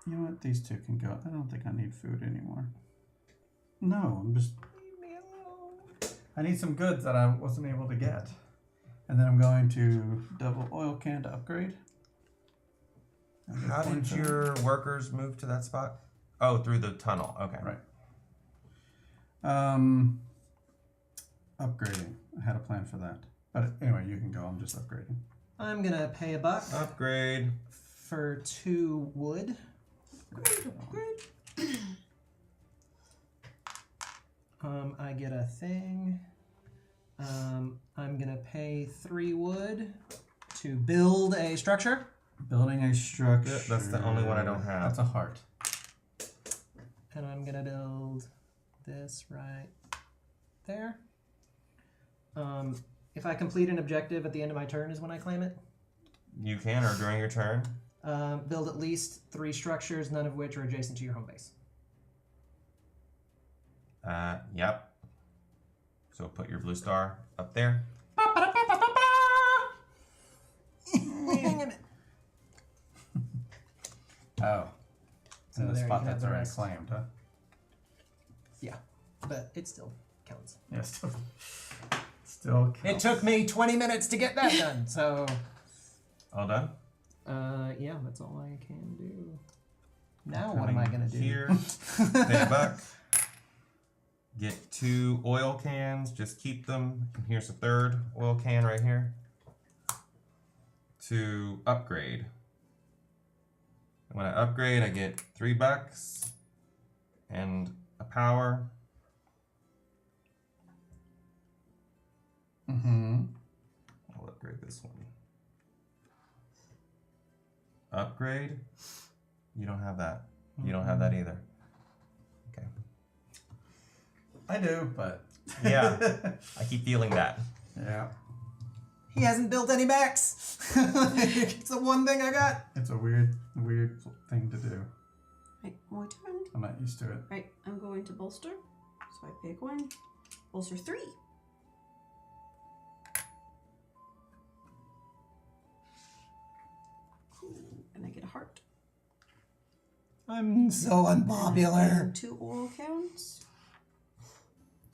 You know what? These 2 can go. I don't think I need food anymore. No, I'm just. Leave me alone. I need some goods that I wasn't able to get. And then I'm going to double oil can to upgrade. How did your workers move to that spot? Oh, through the tunnel. Okay. Right. Upgrading. I had a plan for that. But anyway, you can go. I'm just upgrading. I'm going to pay $1 Upgrade. for 2 wood. I get a thing. I'm going to pay 3 wood to build a structure. Building a structure. Yeah, that's the only one I don't have. That's a heart. And I'm going to build this right there. If I complete an objective at the end of my turn is when I claim it. You can, or during your turn. Build at least 3 structures, none of which are adjacent to your home base. Yep. So put your blue star up there. Oh. So In the there you spot can have that's the already rest. claimed, huh? Yeah, but it still counts. Yeah, still It counts. took me 20 minutes to get that done, so All done? yeah, that's all I can do. Now what am I gonna do? Here. Pay $1. Get 2 oil cans. Just keep them. And here's a 3rd oil can right here. To upgrade. When I upgrade, I get $3 and a power. Mm-hmm. I'll upgrade this one. Upgrade? You don't have that. You don't have that either. Okay. I do, but Yeah. I keep feeling that. yeah, He hasn't built any mechs. It's the one thing I got. it's a weird thing to do. Right, my turn. I'm not used to it. Right, I'm going to bolster. So I pay a coin. Bolster 3. Cool. And I get a heart. I'm so unpopular. 2 oil counts.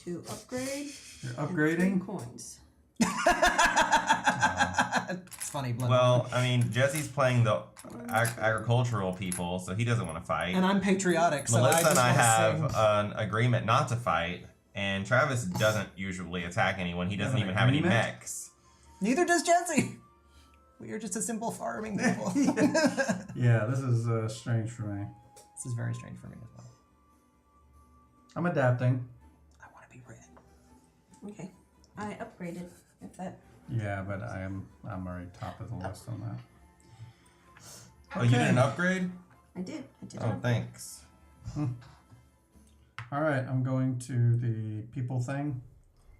2 upgrade. You're and upgrading. 3 coins. It's funny, blood. Well, I mean, Jesse's playing the agricultural people, so he doesn't want to fight. And I'm patriotic, so Melissa and I I have an agreement not to fight, and Travis doesn't usually attack anyone. He doesn't even have any mechs. Neither does Jesse. We are just a simple farming people. Yeah, this is strange for me. This is very strange for me as well. I'm adapting. I want to be red. Okay. I upgraded. If that. Yeah, but I'm already top of the list on that. Oh, you didn't upgrade? I did. Oh, thanks. All right, I'm going to the people thing.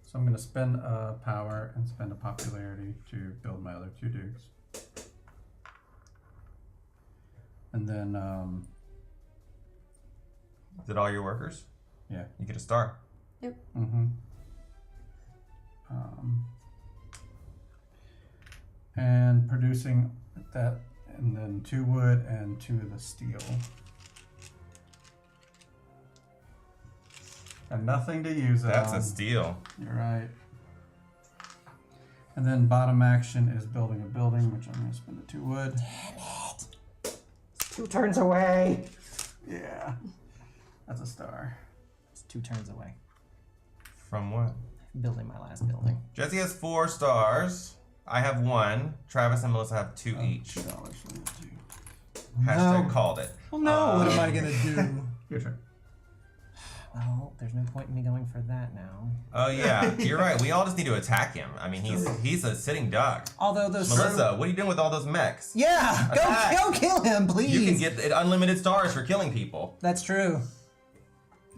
So I'm going to spend a power and spend a popularity to build my other 2 dukes. And then, Is it all your workers? yeah. You get a star. Yep. Mm-hmm. And producing that, and then 2 wood and 2 of the steel. And nothing to use it That's on. a steal. You're right. And then bottom action is building a building, which I'm going to spend the 2 wood. Damn it! 2 turns away. Yeah. That's a star. It's 2 turns away. From what? Building my last building. Jesse has 4 stars. I have 1. Travis and Melissa have 2 each. $2 for the 2. Hashtag No. called it. Well, no. What am I gonna do? Your turn. Well, there's no point in me going for that now. Oh yeah, you're right. We all just need to attack him. I mean, he's a sitting duck. Although those. Melissa, what are you doing with all those mechs? Yeah, Attack. go kill him, please. You can get unlimited stars for killing people. That's true.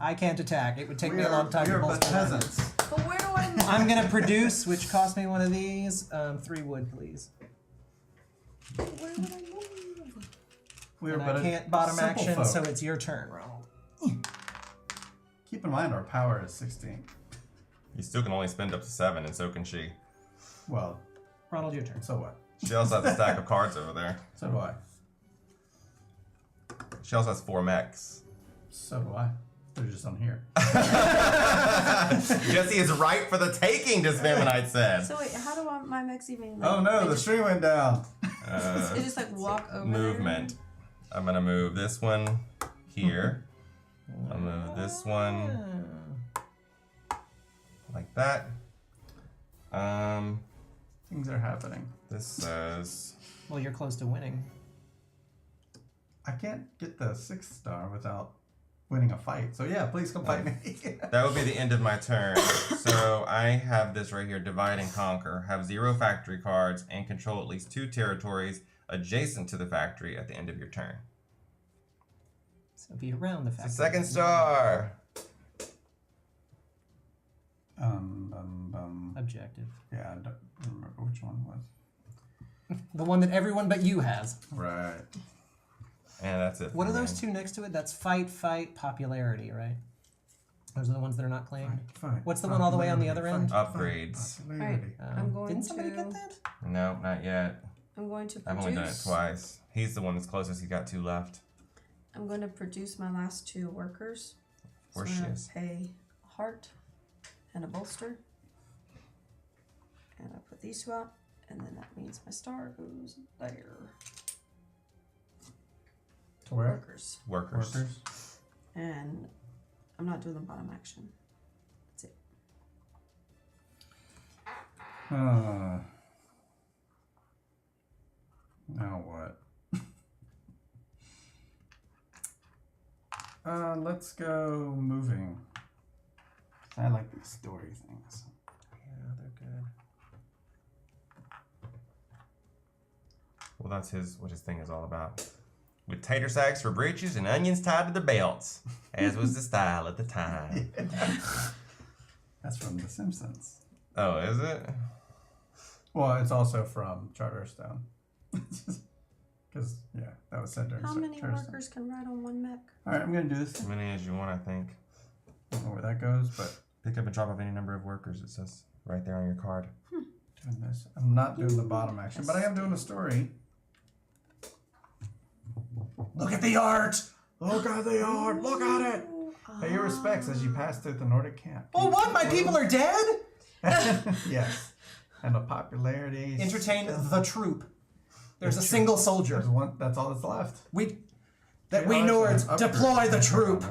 I can't attack. It would take me a long time to We're bolster but my- peasants. But where do I? I'm gonna produce, which cost me one of these. 3 wood, please. Where would I move? We're And but I a can't bottom simple action, folk. so it's your turn, Ronald. Keep in mind our power is 16. You still can only spend up to 7, and so can she. Well, Ronald, your turn. so what? She also has a stack of cards over there. So do I. She also has 4 mechs. So do I. They're just on here. Jesse is right for the taking, Disfeminite said. So wait, how do my mechs even? Oh no, the just, stream went down. It just like walk over. Movement. I'm gonna move this one here. I'll move this one like that. Things are happening. This says Well, you're close to winning. I can't get the 6th star without winning a fight. So yeah, please come fight me. that would be the end of my turn. So I have this right here, divide and conquer. Have 0 factory cards and control at least 2 territories adjacent to the factory at the end of your turn. So be around the It's fact. a 2nd star. Objective. Yeah, I don't remember which one was. The one that everyone but you has. Right. And that's it. What for are those me. 2 next to it? That's fight, popularity, right? Those are the ones that are not claimed. Fight. What's the one all the way on the other end? Upgrades. All right, I'm going Didn't somebody to. get that? No, not yet. I'm going to I've only done it produce. twice. He's the one that's closest. He got 2 left. I'm going to produce my last 2 workers. Where so she I'm gonna is. pay a heart and a bolster. And I put these 2 out, and then that means my star goes there. To where? Workers. Workers. Workers. And I'm not doing the bottom action. That's it. Now what? Let's go moving. I like these story things. Yeah, they're good. Well, that's what his thing is all about. With tater sacks for breeches and onions tied to the belts, as was the style at the time. That's from The Simpsons. Oh, is it? Well, it's also from Charterstone. Because, yeah, that was said during How many Charterstone. workers can ride on 1 mech? Alright, I'm going to do this. As many as you want, I think. I don't know where that goes, but Pick up and drop off any number of workers. It says right there on your card. doing this. I'm not doing the bottom action, but I am doing a story. Look at the art! Look at the art! Look at it! Pay your respects as you pass through the Nordic camp. Oh, what? My people are dead? Yes. And a popularity. Entertain the troop. There's a single soldier. There's one. That's all that's left. We $3 know it's and upgrade. deploy the troop.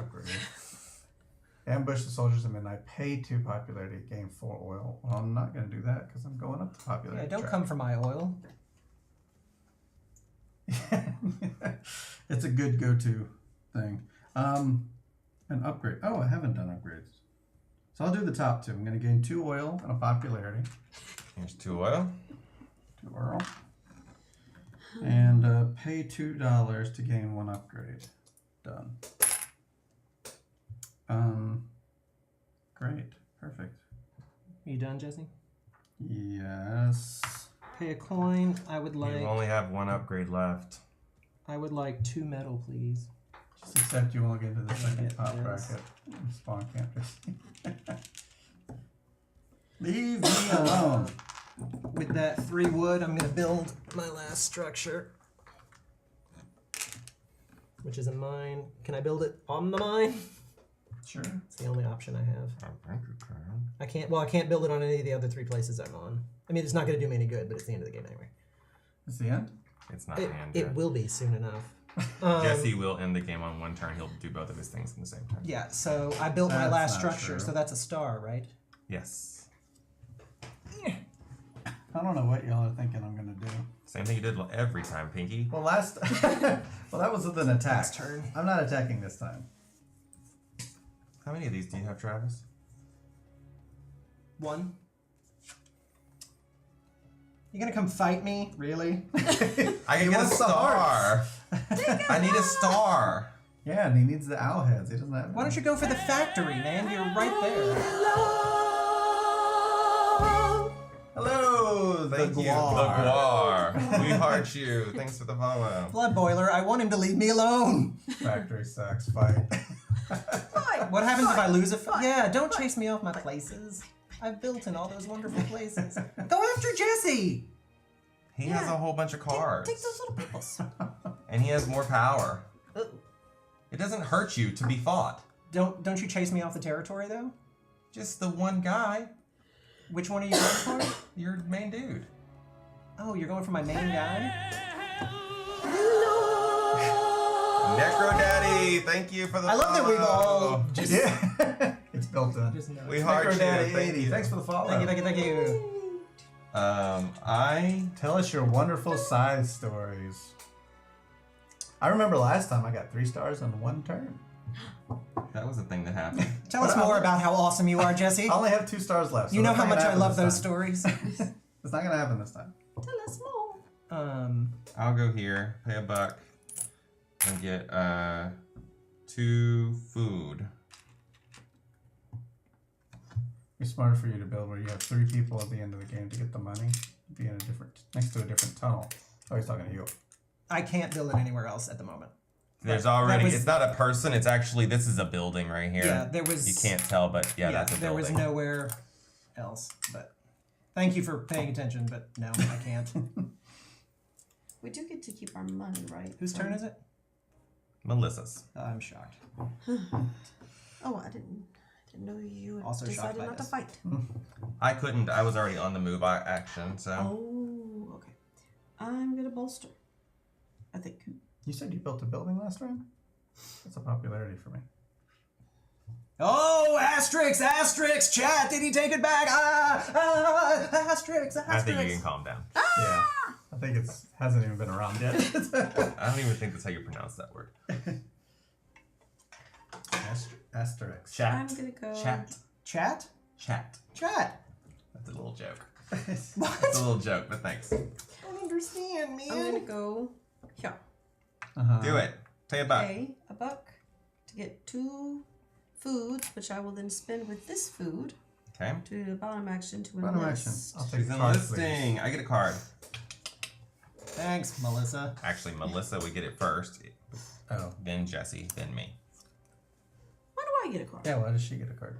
Ambush the soldiers at midnight. Pay 2 popularity. Gain 4 oil. Well, I'm not going to do that because I'm going up to popularity. Yeah, don't track. come for my oil. It's a good go-to thing. An upgrade. Oh, I haven't done upgrades. So I'll do the top 2. I'm going to gain 2 oil and a popularity. Here's 2 oil. 2 oil. And pay $2 to gain 1 upgrade. Done. Great. Perfect. Are you done, Jesse? Yes. Pay a coin. I would You like. only have 1 upgrade left. I would like 2 metal, please. Just accept you won't get into the second get top this. bracket. Spawn campers. Leave me alone. With that 3 wood, I'm gonna build my last structure, which is a mine. Can I build it on the mine? Sure. It's the only option I have. I think you can. I can't. Well, I can't build it on any of the other 3 places I'm on. I mean, it's not gonna do me any good, but it's the end of the game anyway. It's the end? It's not It, hand it yet. will be soon enough. Jesse will end the game on 1 turn. He'll do both of his things in the same turn. Yeah. So I built my That's last not structure. true. So that's a star, right? Yes. I don't know what y'all are thinking I'm gonna do. Same thing you did every time, Pinky. Well, well, that was with an attack. Last turn. I'm not attacking this time. How many of these do you have, Travis? 1. You gonna come fight me? Really? I can get a wants the star. I need a star. Yeah, and he needs the owl heads. He doesn't have. Why don't you go for the factory, man? You're right there. Hello, Thank the you, Guar. the Guar. We heart you. Thanks for the follow. Blood boiler. I want him to leave me alone. Factory sucks. Fight. What happens if I lose a Yeah, don't chase me off my places. I've built in all those wonderful places. Go after Jesse! He has a whole bunch of cards. Take those little peoples. And he has more power. It doesn't hurt you to be fought. Don't you chase me off the territory, though? Just the one guy. Which one are you going for? Your main dude. Oh, you're going for my main guy? Necro Daddy, thank you for the I love that we've all follow. just... Yeah, it's built in. just know. We heart you. Daddy Thank 80. you. Thanks for the follow. Thank you. I Tell us your wonderful side stories. I remember last time I got 3 stars on 1 turn. that was a thing that happened. Tell us more about how awesome you are, Jesse. I only have 2 stars left. So You know that's how not much gonna I happen love this those time. stories. It's not gonna happen this time. Tell us more. I'll go here, pay $1, and get 2 food. It's smarter for you to build where you have 3 people at the end of the game to get the money. Be in a different next to a different tunnel. Oh, he's talking to you. I can't build it anywhere else at the moment. There's That already, was- it's not a person, it's actually, this is a building right here. Yeah, there was... You can't tell, but yeah, that's a there building. was nowhere else. But thank you for paying attention, but no, I can't. We do get to keep our money, right? Whose turn is it? Melissa's. I'm shocked. Oh, I didn't know you had Also shocked decided by not this. to fight. I couldn't, I was already on the move action, so. Oh, okay. I'm gonna bolster. I think. You said you built a building last round? That's a popularity for me. Oh, asterisk, chat, did he take it back? Asterisk. I think you can calm down. Yeah. I think it hasn't even been around yet. I don't even think that's how you pronounce that word. Asterisk. Chat. I'm gonna go. Chat. Chat? Chat. Chat. That's a little joke. What? It's a little joke, but thanks. I don't understand, man. I'm gonna go here. Do it. Pay $1. Pay $1 to get 2 foods, which I will then spend with this food Okay. to the bottom action to Bottom action. enlist. I'll take She's the card, please. enlisting. I get a card. Thanks, Melissa. Actually, Melissa would get it first, Oh. then Jesse, then me. Why do I get a card? Yeah, why does she get a card?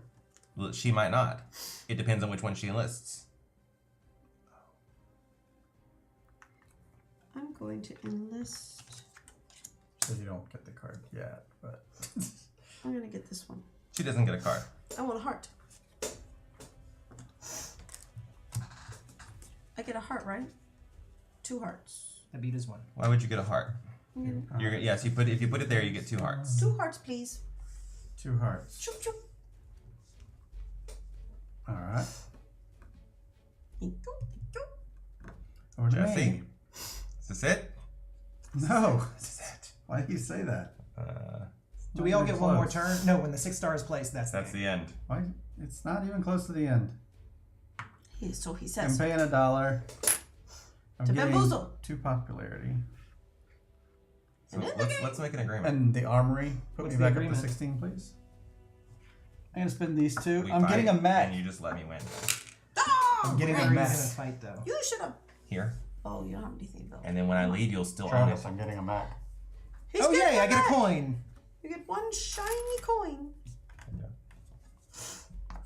Well, she might not. It depends on which one she enlists. I'm going to enlist. So you don't get the card yet, but I'm gonna get this one. She doesn't get a card. I want a heart. get a heart, right? 2 hearts. A beat is 1. Why would you get a heart? Yes, if you put it there, you get 2 hearts. 2 hearts, please. 2 hearts. Choop, choop. All right. Thank you, thank you. Over to Jesse? me. Is this it? No. Why do you say that? Do we all get one more close. turn? No, when the 6 star is placed, that's The end. Why? It's not even close to the end. So he I'm says. paying $1. I'm To getting bamboozle. 2 popularity. So let's make an agreement. And the armory. Put What's me the back agreement? up to 16, please. I'm gonna spend these 2. We I'm fight, getting a mech. and you just let me win. Oh, I'm getting a great. He's mech. gonna fight though. You should have. Here, Oh, you don't have anything built. and then when I leave, you'll still own Travis, it. I'm getting a mech. He's Oh getting yay! I get a mech. coin. You get 1 shiny coin.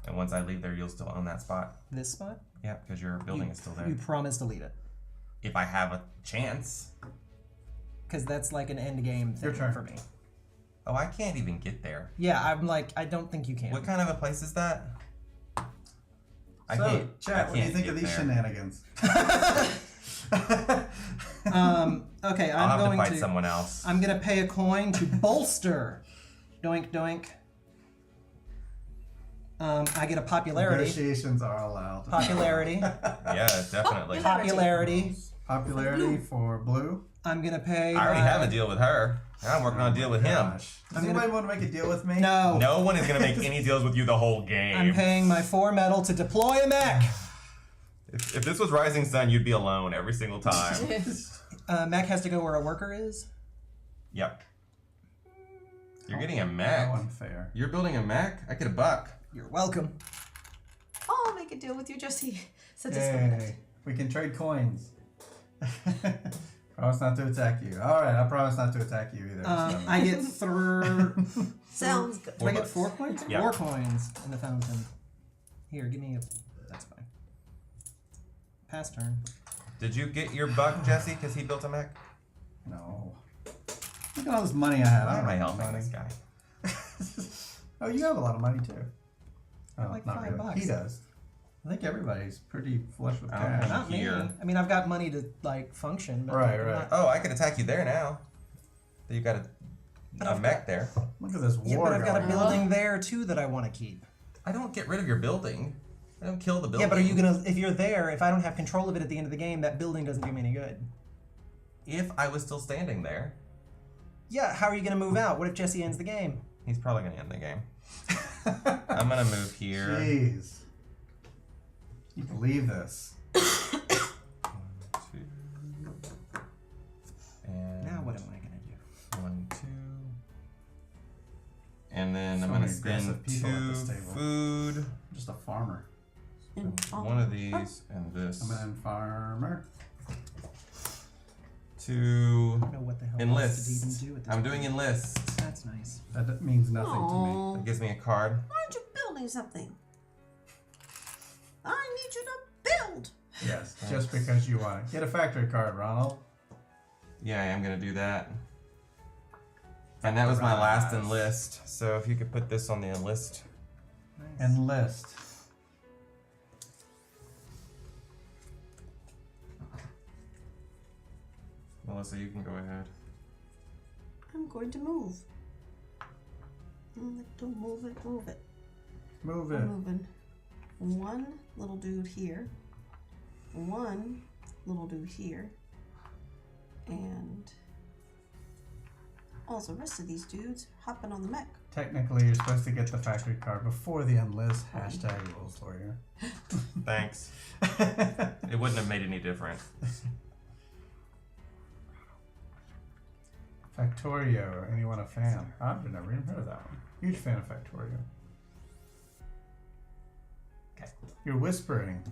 And once I leave there, you'll still own that spot. This spot. Yeah, because your building is still there. You promise to leave it, If I have a chance. because that's like an end game thing Your turn. for me. Oh, I can't even get there. Yeah, I'm like, I don't think you can. What kind of a place is that? I So, can't. chat, I what do you can't think get of these there. shenanigans? Okay, I'll I'm have to going fight to. someone else. I'm gonna pay a coin to bolster. Doink doink. I get a popularity. Negotiations are allowed. Popularity. Yeah, definitely. Popularity. Popularity for blue. I'm gonna pay. I already have a deal with her. Now I'm working on a deal with him. Gosh. Does anybody want to make a deal with me? No. No one is gonna make any deals with you the whole game. I'm paying my 4 metal to deploy a mech. If this was Rising Sun, you'd be alone every single time. Mech has to go where a worker is. Yep. You're getting a How mech. unfair. You're building a mech? I get a buck. You're welcome. I'll make a deal with you, Jesse. Said this one. Yay. We can trade coins. Promise not to attack you. Alright, I promise not to attack you either. I get Sounds good. Do I get bucks. 4 coins? Yeah. 4 coins in the fountain. Here, give me a. That's fine. Pass turn. Did you get your buck, Jesse? Because he built a mech? No. Look at all this money I have. Why I am I don't have helping money. this guy? Oh, you have a lot of money too. Oh, like not really. $5. He does. I think everybody's pretty flush with I don't cash. have Not me. Here. I mean, I've got money to like function. But Right, I'm right. not- Oh, I could attack you there now. You got a mech there. Look at this war Yeah, but I've got a going on. building there too that I want to keep. I don't get rid of your building. I don't kill the building. Yeah, but are you gonna? If you're there, if I don't have control of it at the end of the game, that building doesn't do me any good. If I was still standing there, Yeah, how are you gonna move out? What if Jesse ends the game? he's probably gonna end the game. I'm gonna move here. Jeez. You believe this? 1, 2, and Now what am I gonna do? 1, 2. And then So I'm gonna many aggressive spend people at 2 this table. food. I'm just a farmer. One of these and this. I'm an farmer. To I don't know what the hell else to enlist. even do at this I'm point. doing enlist. That's nice. That means nothing to me. Aw. It gives me a card. Why aren't you building something? I need you to build. Yes, just because you want it. Get a factory card, Ronald. Yeah, I am gonna do that. And that was my last Nice. enlist. So if you could put this on the enlist. Nice. Enlist. Melissa, you can go ahead. I'm going to move. Don't move it, move it. Move it. I'm moving one little dude here, one little dude here, and all the rest of these dudes hopping on the mech. Technically, you're supposed to get the factory card before the enlist. Hashtag rules lawyer. Thanks. It wouldn't have made any difference. Factorio. Anyone a fan? I've never even heard of that one. Huge fan of Factorio. Okay. You're whispering.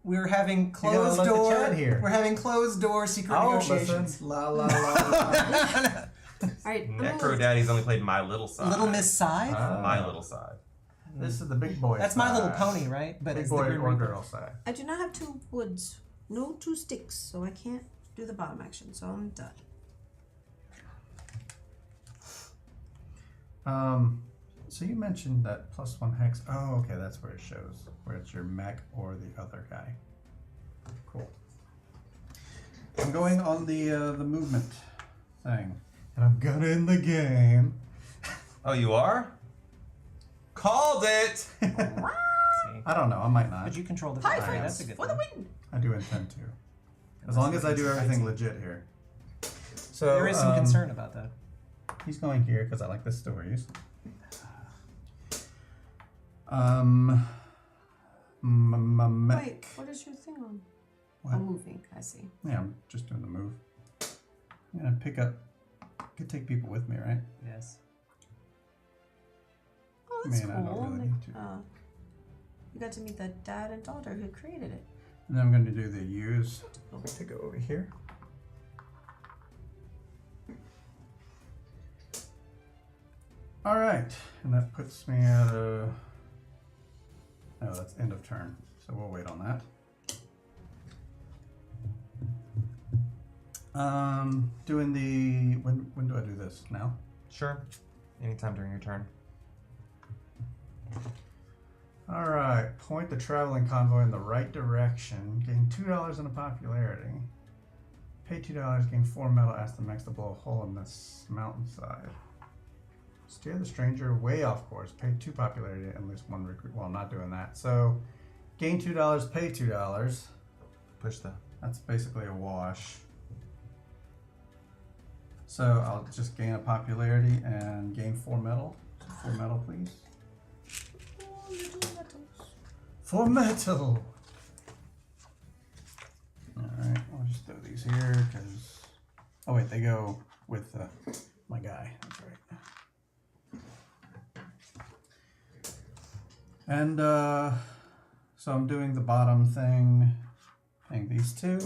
We're having gotta closed let the door. chat hear. We're having closed door secret Oh, negotiations. listen. La la la. All right, I'm Necro moved. Daddy's only played My Little Side. Little Miss Side. My Little Side. This is the big boy. That's side. My Little Pony, right? But Big it's boy the Grim or Reaper. girl side. I do not have 2 woods, no 2 sticks, so I can't do the bottom action. So I'm done. So you mentioned that +1 hex. Oh, okay, that's where it shows where it's your mech or the other guy. Cool. I'm going on the movement thing, and I'm gonna end the game. Oh, you are? Called it! I don't know. I might not. But you control the High fire. fives That's a good for the thing. win. I do intend to, as long as I do everything legit here. So There is some concern about that. He's going here because I like the stories. Wait, what is your thing on? What? Oh, moving. I see. Yeah, I'm just doing the move. I'm gonna pick up. I could take people with me, right? Yes. Oh, that's Man, I don't cool. really need to. You got to meet the dad and daughter who created it. And then I'm going to do the use to go over here. All right, and that puts me at a. No, that's end of turn, so we'll wait on that. Doing the when do I do this now? Sure. Anytime during your turn. All right, point the traveling convoy in the right direction. Gain $2 in a popularity. Pay $2, gain 4 metal. Ask the max to blow a hole in this mountainside. Steer the stranger way off course. Pay 2 popularity and lose 1 recruit. Well, I'm not doing that. So, gain $2, pay $2. Push the. That's basically a wash. So I'll just gain a popularity and gain 4 metal. So 4 metal, please. 4 metal. Alright, I'll just throw these here because. Oh, wait, they go with my guy. That's right. And so I'm doing the bottom thing, paying these 2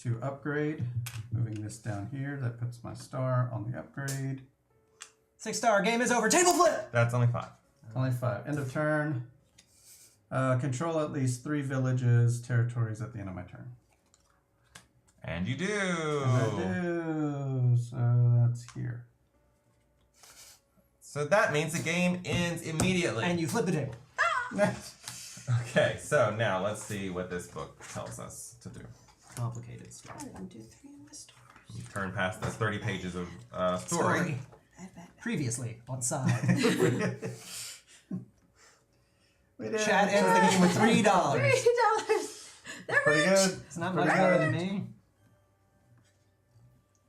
to upgrade. Moving this down here, that puts my star on the upgrade. 6-star, game is over. Table flip! That's only 5. Only 5. End of turn. Control at least 3 villages, territories at the end of my turn. And you do. And I do. So that's here. So that means the game ends immediately. And you flip the table. Okay, so now let's see what this book tells us to do. Complicated stuff. I didn't do 3 in the stars. You turn past the 30 pages of story. Previously on side. Chad Ends the game with $3. $3. They're Pretty rich. good. It's not much better than me.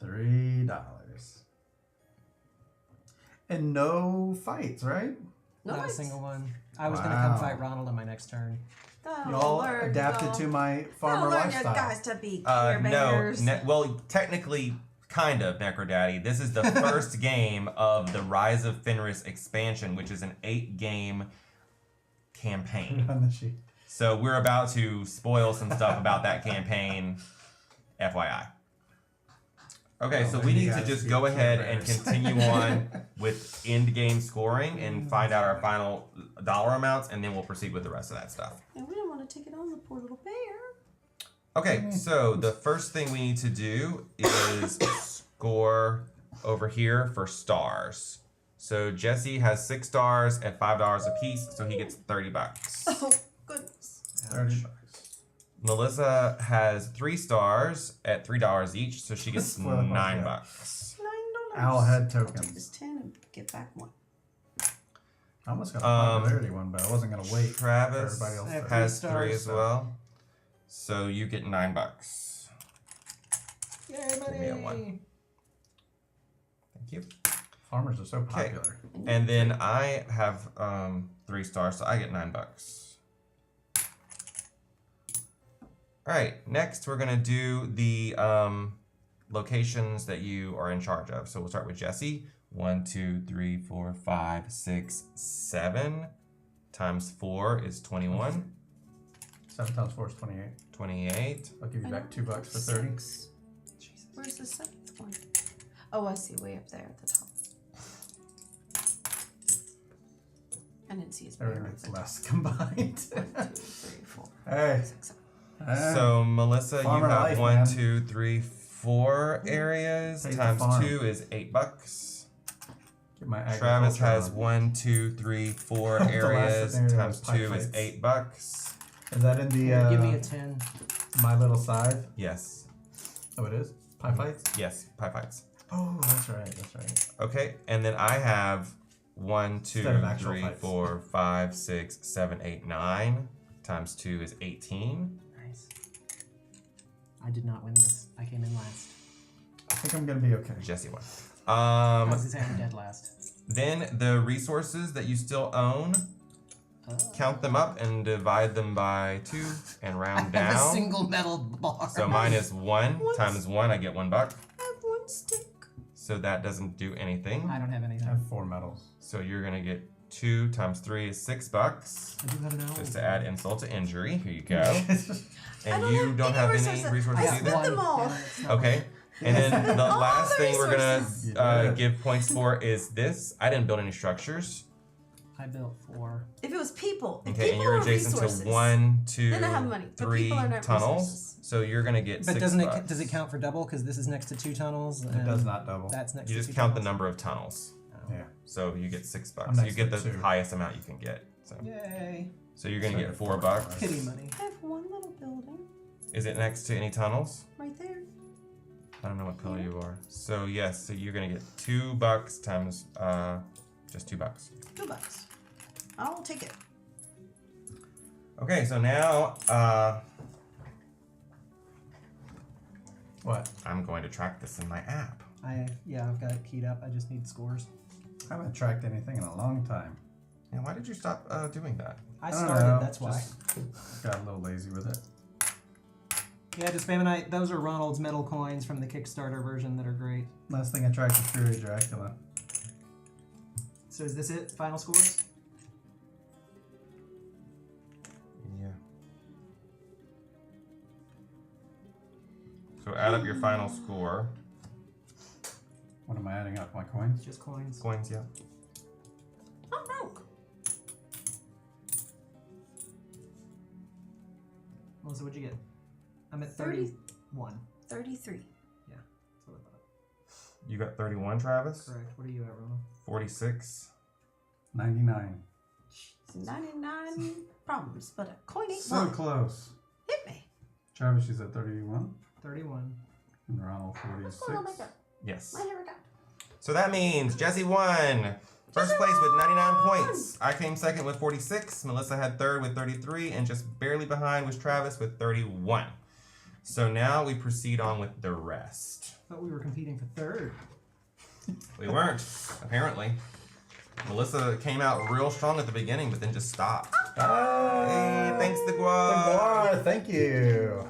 $3. And no fights, right? No, Not a it's single one. I was gonna Wow. come fight Ronald on my next turn. Y'all adapted to my farmer learn lifestyle. you guys to be care No, bears. well, technically, kind of, Necro Daddy. This is the first game of the Rise of Fenris expansion, which is an 8-game campaign. On the sheet. So we're about to spoil some stuff about that campaign, FYI. Okay, so there we you need to guys just see go the ahead and bears. continue on with end game scoring and find out our final dollar amounts, and then we'll proceed with the rest of that stuff. And we don't want to take it on the poor little bear. Okay, so the first thing we need to do is score over here for stars. So Jesse has 6 stars at $5 a piece, so he gets $30. Oh, goodness. $30. Melissa has 3 stars at $3 each, so she gets Spoil the $9. $9. Owl head I'll take tokens. this 10 and get back 1. I almost got a popularity one, but I wasn't gonna wait for Travis everybody else. I have to- has 3 3 as stars. well, so you get $9. Yay, Give me a 1. buddy! Thank you. Farmers are so popular. And then I have 3 stars, so I get $9. All right, next we're gonna do the locations that you are in charge of. So we'll start with Jesse. 1, 2, 3, 4, 5, 6, 7 times 4 is 21. 7 times 4 is 28. 28. I'll give you I back don't $2 have for 30. 6. Where's the 7th one? Oh, I see, way up there at the top. I didn't see his bear Everything at gets the top. less combined. 1, 2, 3, 4, Hey. 6, 7. So Melissa, Farmer you have life, 1, man. 2, 3, 4 areas. Take the Times farm. 2 is $8. Get my Travis agriculture has on. 1, 2, 3, 4 The last areas. scenario Times was pie 2 is fights. $8. Is that in the Here, give me a 10. My Little Scythe? Yes. Oh, it is? Pie fights? Yes, pie fights. Oh, that's right. That's right. Okay, and then I have 1, 2, Instead of actual 3, fights. 4, 5, 6, 7, 8, 9. Times 2 is 18. Nice. I did not win this. I came in last. I think I'm gonna be okay. Jesse won. I was gonna say I'm dead last. Then the resources that you still own, count them up and divide them by 2 and round I have a down. single metal bar. So mine is 1 times 1. I get $1. I have 1 stick. So that doesn't do anything. I don't have anything. I have 4 medals. So you're gonna get 2 times 3 is $6. I do have an owl. Just to add insult to injury. Here you go. I And don't you have don't any have resources. any resources I either. spent them all. Okay. And then the All last the thing we're gonna resources. give points for is this. I didn't build any structures. I built 4. If it was people, if Okay, and people you're are adjacent resources, to 1, 2, then I have money. But 3 people are not tunnels. resources. So you're gonna get But $6. doesn't it? Does it count for double? Because this is next to 2 tunnels. It does not double. That's next. You to just 2 count the tunnels. number of tunnels. Yeah. So you get $6. I'm So you next get to the 2. highest amount you can get. So, Yay! so you're gonna So get $4. $4. Pity money. I have one little building Is it next to any tunnels? right there. I don't know what color you are. So yes, so you're gonna get $2 times just $2. $2. I'll take it. Okay, so now What? I'm going to track this in my app. I've got it keyed up. I just need scores. I haven't tracked anything in a long time. Yeah, why did you stop doing that? I don't started. know, That's why. just got a little lazy with it. Yeah, just Spammonite. Those are Ronald's metal coins from the Kickstarter version that are great. Last thing I tracked was Fury Dracula. So is this it? Final scores? Yeah. So add up your final score. What am I adding up? My coins? Just coins. Coins, yeah. I'm broke. Melissa, what'd you get? I'm at 30. 31. 33. Yeah, that's what I thought. You got 31, Travis? Correct. What are you at, Ronald? 46. 99. 99 problems, but a coin ain't So one. close. Hit me. Travis, you said 31. 31. And Ronald, What's going on 46. back there? Yes. My hair we go. So that means Jesse won. First place with 99 points. I came second with 46. Melissa had third with 33. And just barely behind was Travis with 31. So now we proceed on with the rest. Thought we were competing for third. We weren't, apparently. Melissa came out real strong at the beginning, but then just stopped. Hey, thanks, the Guar. Thank you.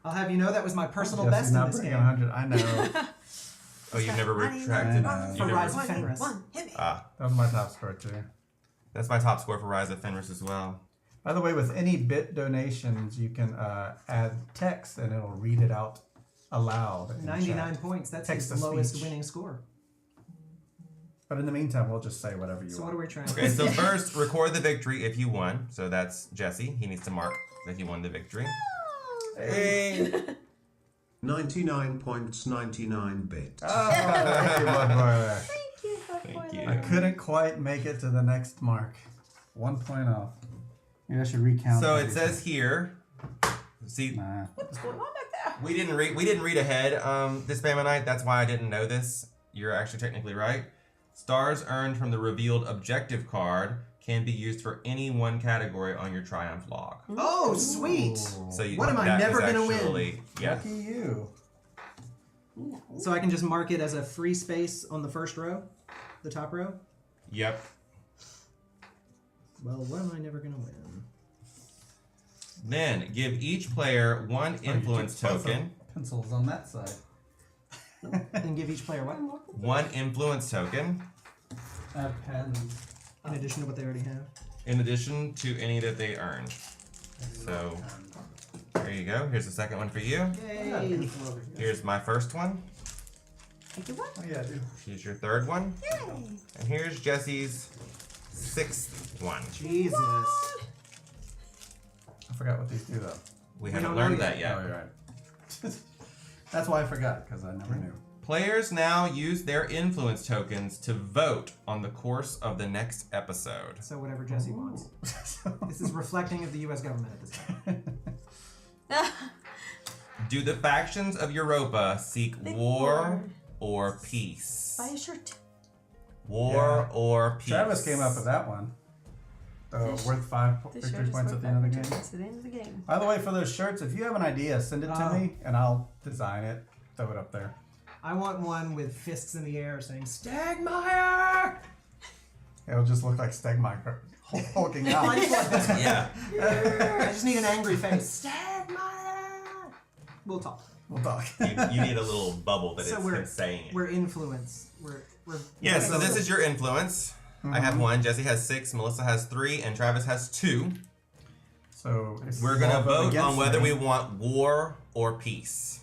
I'll have you know that was my personal Jesse's best in not this bringing game. 100. I know. Oh, you've never 99 retracted? problems. You For never- Rise of Fenris. One. Hit me. Ah, That was my top score too. that's my top score for Rise of Fenris as well. By the way, with any bit donations, you can add text and it'll read it out aloud. in 99 chat. points. That's Text his to lowest speech. winning score. But in the meantime, we'll just say whatever you So want. what are we trying Okay, so first, record the victory if you won. So that's Jesse. He needs to mark that he won the victory. Hey! 99 points, 99 bits. Oh, thank you, Blood Boiler. Thank you. Thank you. I couldn't quite make it to the next mark. 1 point off. Maybe I should recount. So it everything. says here. See, Nah. What's going on back there? we didn't read ahead this Spammonite. That's why I didn't know this. You're actually technically right. Stars earned from the revealed objective card can be used for any one category on your Triumph log. Oh, sweet! So you, What am I that never is gonna win? actually- Yeah. Lucky you. So I can just mark it as a free space on the first row? The top row? Yep. Well, what am I never gonna win? Then give each player one Oh, you influence took both of token. Pencils on that side. And give each player what? One influence token Add pens. In addition to what they already have? in addition to any that they earned. So there you go. Here's the second one for you. Yay! Here's my first one. Thank you. What? Oh yeah, I do. Here's your third one. Yay. And here's Jesse's sixth one. Jesus. I forgot what these do though. We We haven't don't know learned yet. that yet. Oh, you're right. That's why I forgot, because I never knew. Players now use their influence tokens to vote on the course of the next episode. So whatever Jesse wants. This is reflecting of the U.S. government at this time. Do the factions of Europa seek war or peace? Buy a shirt. War or peace? Travis came up with that one. Worth 5 This victory shirt is points worth at the end of the 5 game. points at the end of the game. By the way, for those shirts, if you have an idea, send it to me and I'll design it, throw it up there. I want one with fists in the air saying Stagmeyer! It'll just look like Stegmaier hulking out. Yeah. I just need an angry face. Stagmeyer! We'll talk. We'll talk. You need a little bubble that So it's him saying it. We're influence. We're Yeah, so this is your influence. I have 1, Jesse has 6, Melissa has 3, and Travis has 2. So We're gonna all vote on against whether me. we want war or peace.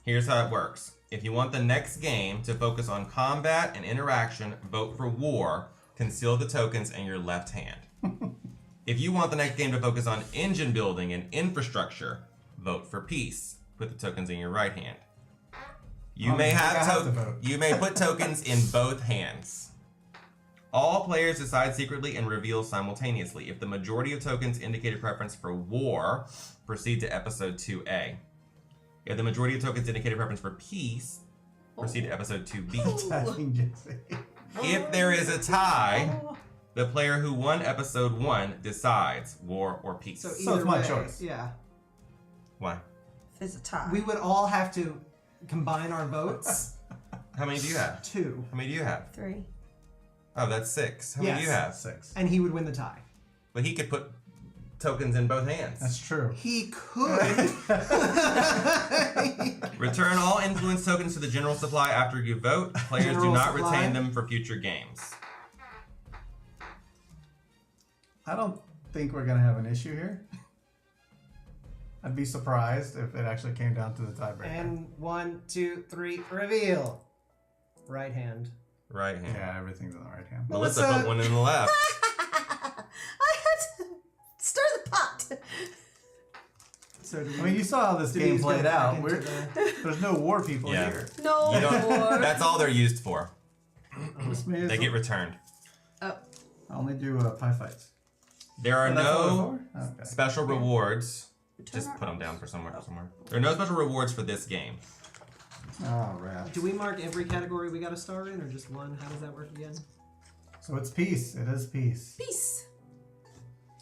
Here's how it works. If you want the next game to focus on combat and interaction, vote for war. Conceal the tokens in your left hand. If you want the next game to focus on engine building and infrastructure, vote for peace. Put the tokens in your right hand. You may I have have to vote. you may put tokens in both hands. All players decide secretly and reveal simultaneously. If the majority of tokens indicate a preference for war, proceed to episode 2A. If the majority of tokens indicate a preference for peace, proceed to episode 2B. Attacking Jesse. If there is a tie, the player who won episode 1 decides war or peace. So it's either my way, choice. Yeah. Why? If it's a tie. We would all have to combine our votes. How many do you have? 2. How many do you have? 3. Oh, that's 6. How many do you Yes. have? 6. And he would win the tie. But he could put tokens in both hands. That's true. He could. Return all influence tokens to the general supply after you vote. Players do General not supply? retain them for future games. I don't think we're gonna have an issue here. I'd be surprised if it actually came down to the tiebreaker. And 1, 2, 3, reveal. Right hand. Right hand. Yeah, everything's in the right hand. Melissa Melissa. put one in the left. I had to stir the pot. So do I mean, you saw how this do game these go played back out. into There's no war people Yeah. here. No You don't- more. That's all they're used for. This may as They well- get returned. Oh, I only do pie fights. There are Oh, that's what no it's for? Okay. special rewards. return Just our put them ops. down for somewhere. There are no special rewards for this game. Oh, rats. Do we mark every category we got a star in, or just one? How does that work again? So it's peace. It is peace. Peace.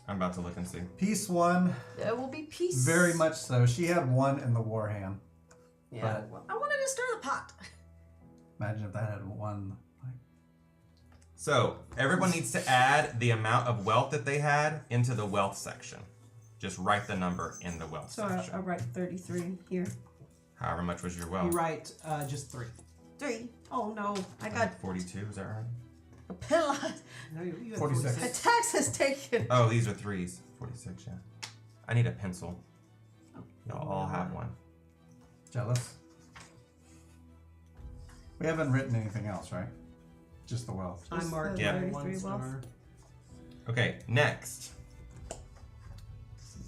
I'm about to look and see. Peace won. There will be peace. Very much so. She had 1 in the war hand. Yeah. Well, I wanted to stir the pot. Imagine if that had 1. So everyone needs to add the amount of wealth that they had into the wealth section. Just write the number in the wealth So section. I'll write 33 here. However much was your You wealth? write just 3. 3. Oh no, I got 42, is that right? a pillow. No, you had 46. A tax has taken. Oh, these are 3s. 46, yeah. I need a pencil. Y'all all have one. Jealous? We haven't written anything else, right? Just the wealth. I marked Yeah. 1 33 star. wealth. Okay, next.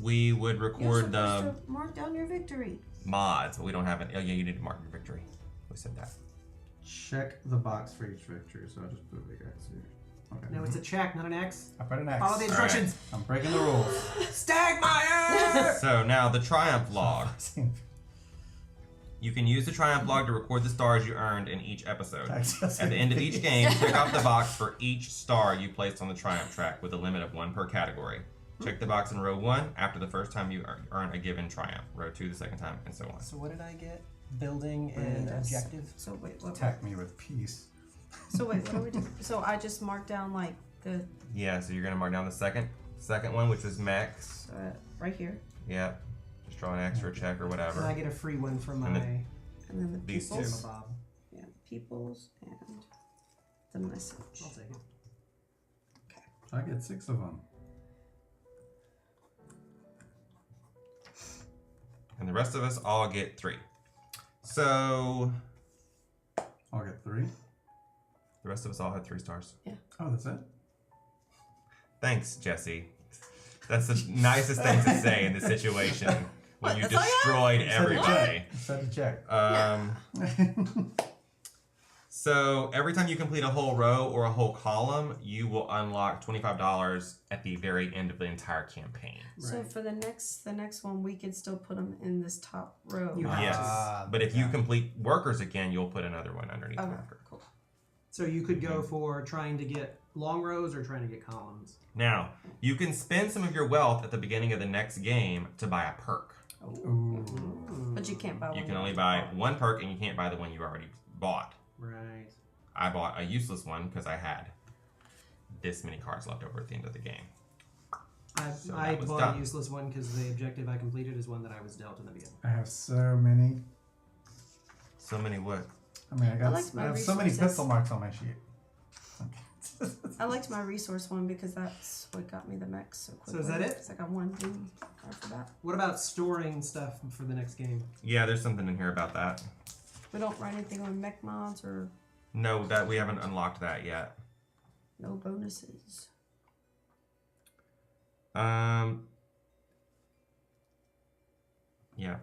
We would You're record supposed the to mark down your victory. mods, but we don't have it. Oh, yeah, you need to mark your victory. We said that. Check the box for each victory, so I'll just put a big X here. Okay. No, it's a check, not an X. I put an X. Follow the instructions. I'm breaking the rules. Stagmeyer! So now the triumph log. You can use the triumph log to record the stars you earned in each episode. At the end of each game, check off the box for each star you placed on the triumph track with a limit of 1 per category. Check the box in row 1 after the first time you earn a given triumph. Row 2 the second time, and so on. So what did I get? Building and Yes. objective. So wait, what? Attack me with peace. So wait, what do we do? So I just marked down like the Yeah, so you're gonna mark down the second one, which is mechs. right here, Yep. Just draw an X or a check or And I whatever. get a free one for my And and then the These two. peoples. Bob. Yeah, peoples and the message. I'll take it. I get 6 of them. And the rest of us all get 3. So I'll get 3. the rest of us all had 3 stars. Oh, that's it? Thanks, Jesse. That's the nicest thing to say in this situation when you That's all you destroyed everybody. Set a check. So every time you complete a whole row or a whole column, you will unlock $25 at the very end of the entire campaign. So for the next one, we could still put them in this top row. Yes, but if you complete workers again, you'll put another one underneath Okay, worker. cool. So you could go for trying to get long rows or trying to get columns. Now, you can spend some of your wealth at the beginning of the next game to buy a perk. But you can't buy one. You can only buy one perk, and you can't buy the one you already bought. Right. I bought a useless one because I had this many cards left over at the end of the game. So I that was bought done. a useless one because the objective I completed is one that I was dealt in the beginning. I have so many. So many what? I mean, I liked my have so many resources. pencil marks on my sheet. I liked my resource one because that's what got me the mechs so quickly. So is that it? Because I got one boom card for that. What about storing stuff for the next game? Yeah, there's something in here about that. We don't write anything on mech mods or No, that we haven't unlocked that yet. no bonuses. Yeah.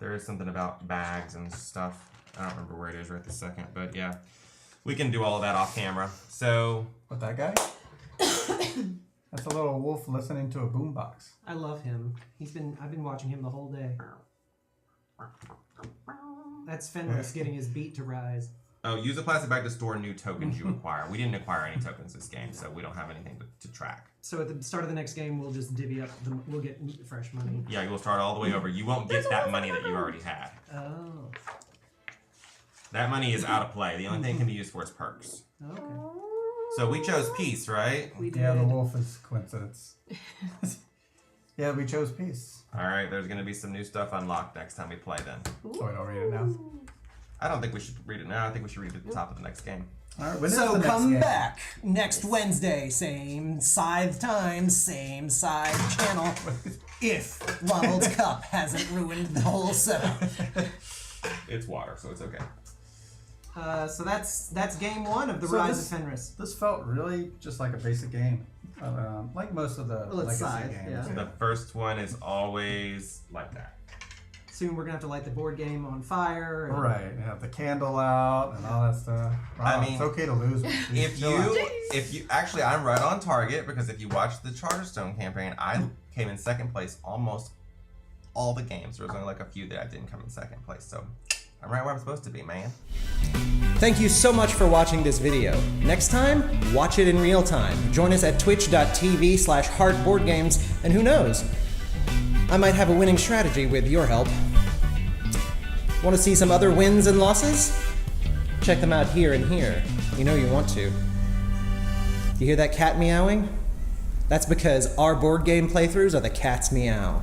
There is something about bags and stuff. I don't remember where it is right this second, but yeah. We can do all of that off camera. So, What, that guy? That's a little wolf listening to a boombox. I love him. I've been watching him the whole day. That's Fenris getting his beat to rise. oh, use a plastic bag to store new tokens you acquire. We didn't acquire any tokens this game, so we don't have anything to track. So at the start of the next game, we'll just divvy up. We'll get fresh money. Yeah, you'll start all the way over. You won't get that money that you already had. Oh. That money is out of play. The only thing it can be used for is perks. Okay. So we chose peace, right? We did. Yeah, the wolf is coincidence. Yeah, we chose peace. All right, there's going to be some new stuff unlocked next time we play then. So we don't read it now. I don't think we should read it now. I think we should read it at the top of the next game. All right, when is So the next come game? back next Wednesday, same Scythe time, same Scythe channel. If Ronald's cup hasn't ruined the whole setup. It's water, so it's okay. So that's game one of the So Rise this- of Fenris. This felt really just like a basic game. Like most of the Well, it's legacy Scythe, games. yeah. The first one is always like that. Soon we're gonna have to light the board game on fire. and- Right, and have the candle out and all that stuff. Wow, I mean, it's okay to lose. If you actually, I'm right on target because if you watch the Charterstone campaign, I came in second place almost all the games. There was only like a few that I didn't come in second place, so I'm right where I'm supposed to be, man. Thank you so much for watching this video. Next time, watch it in real time. Join us at twitch.tv/heartboardgames, and who knows? I might have a winning strategy with your help. Want to see some other wins and losses? Check them out here and here. You know you want to. You hear that cat meowing? That's because our board game playthroughs are the cat's meow.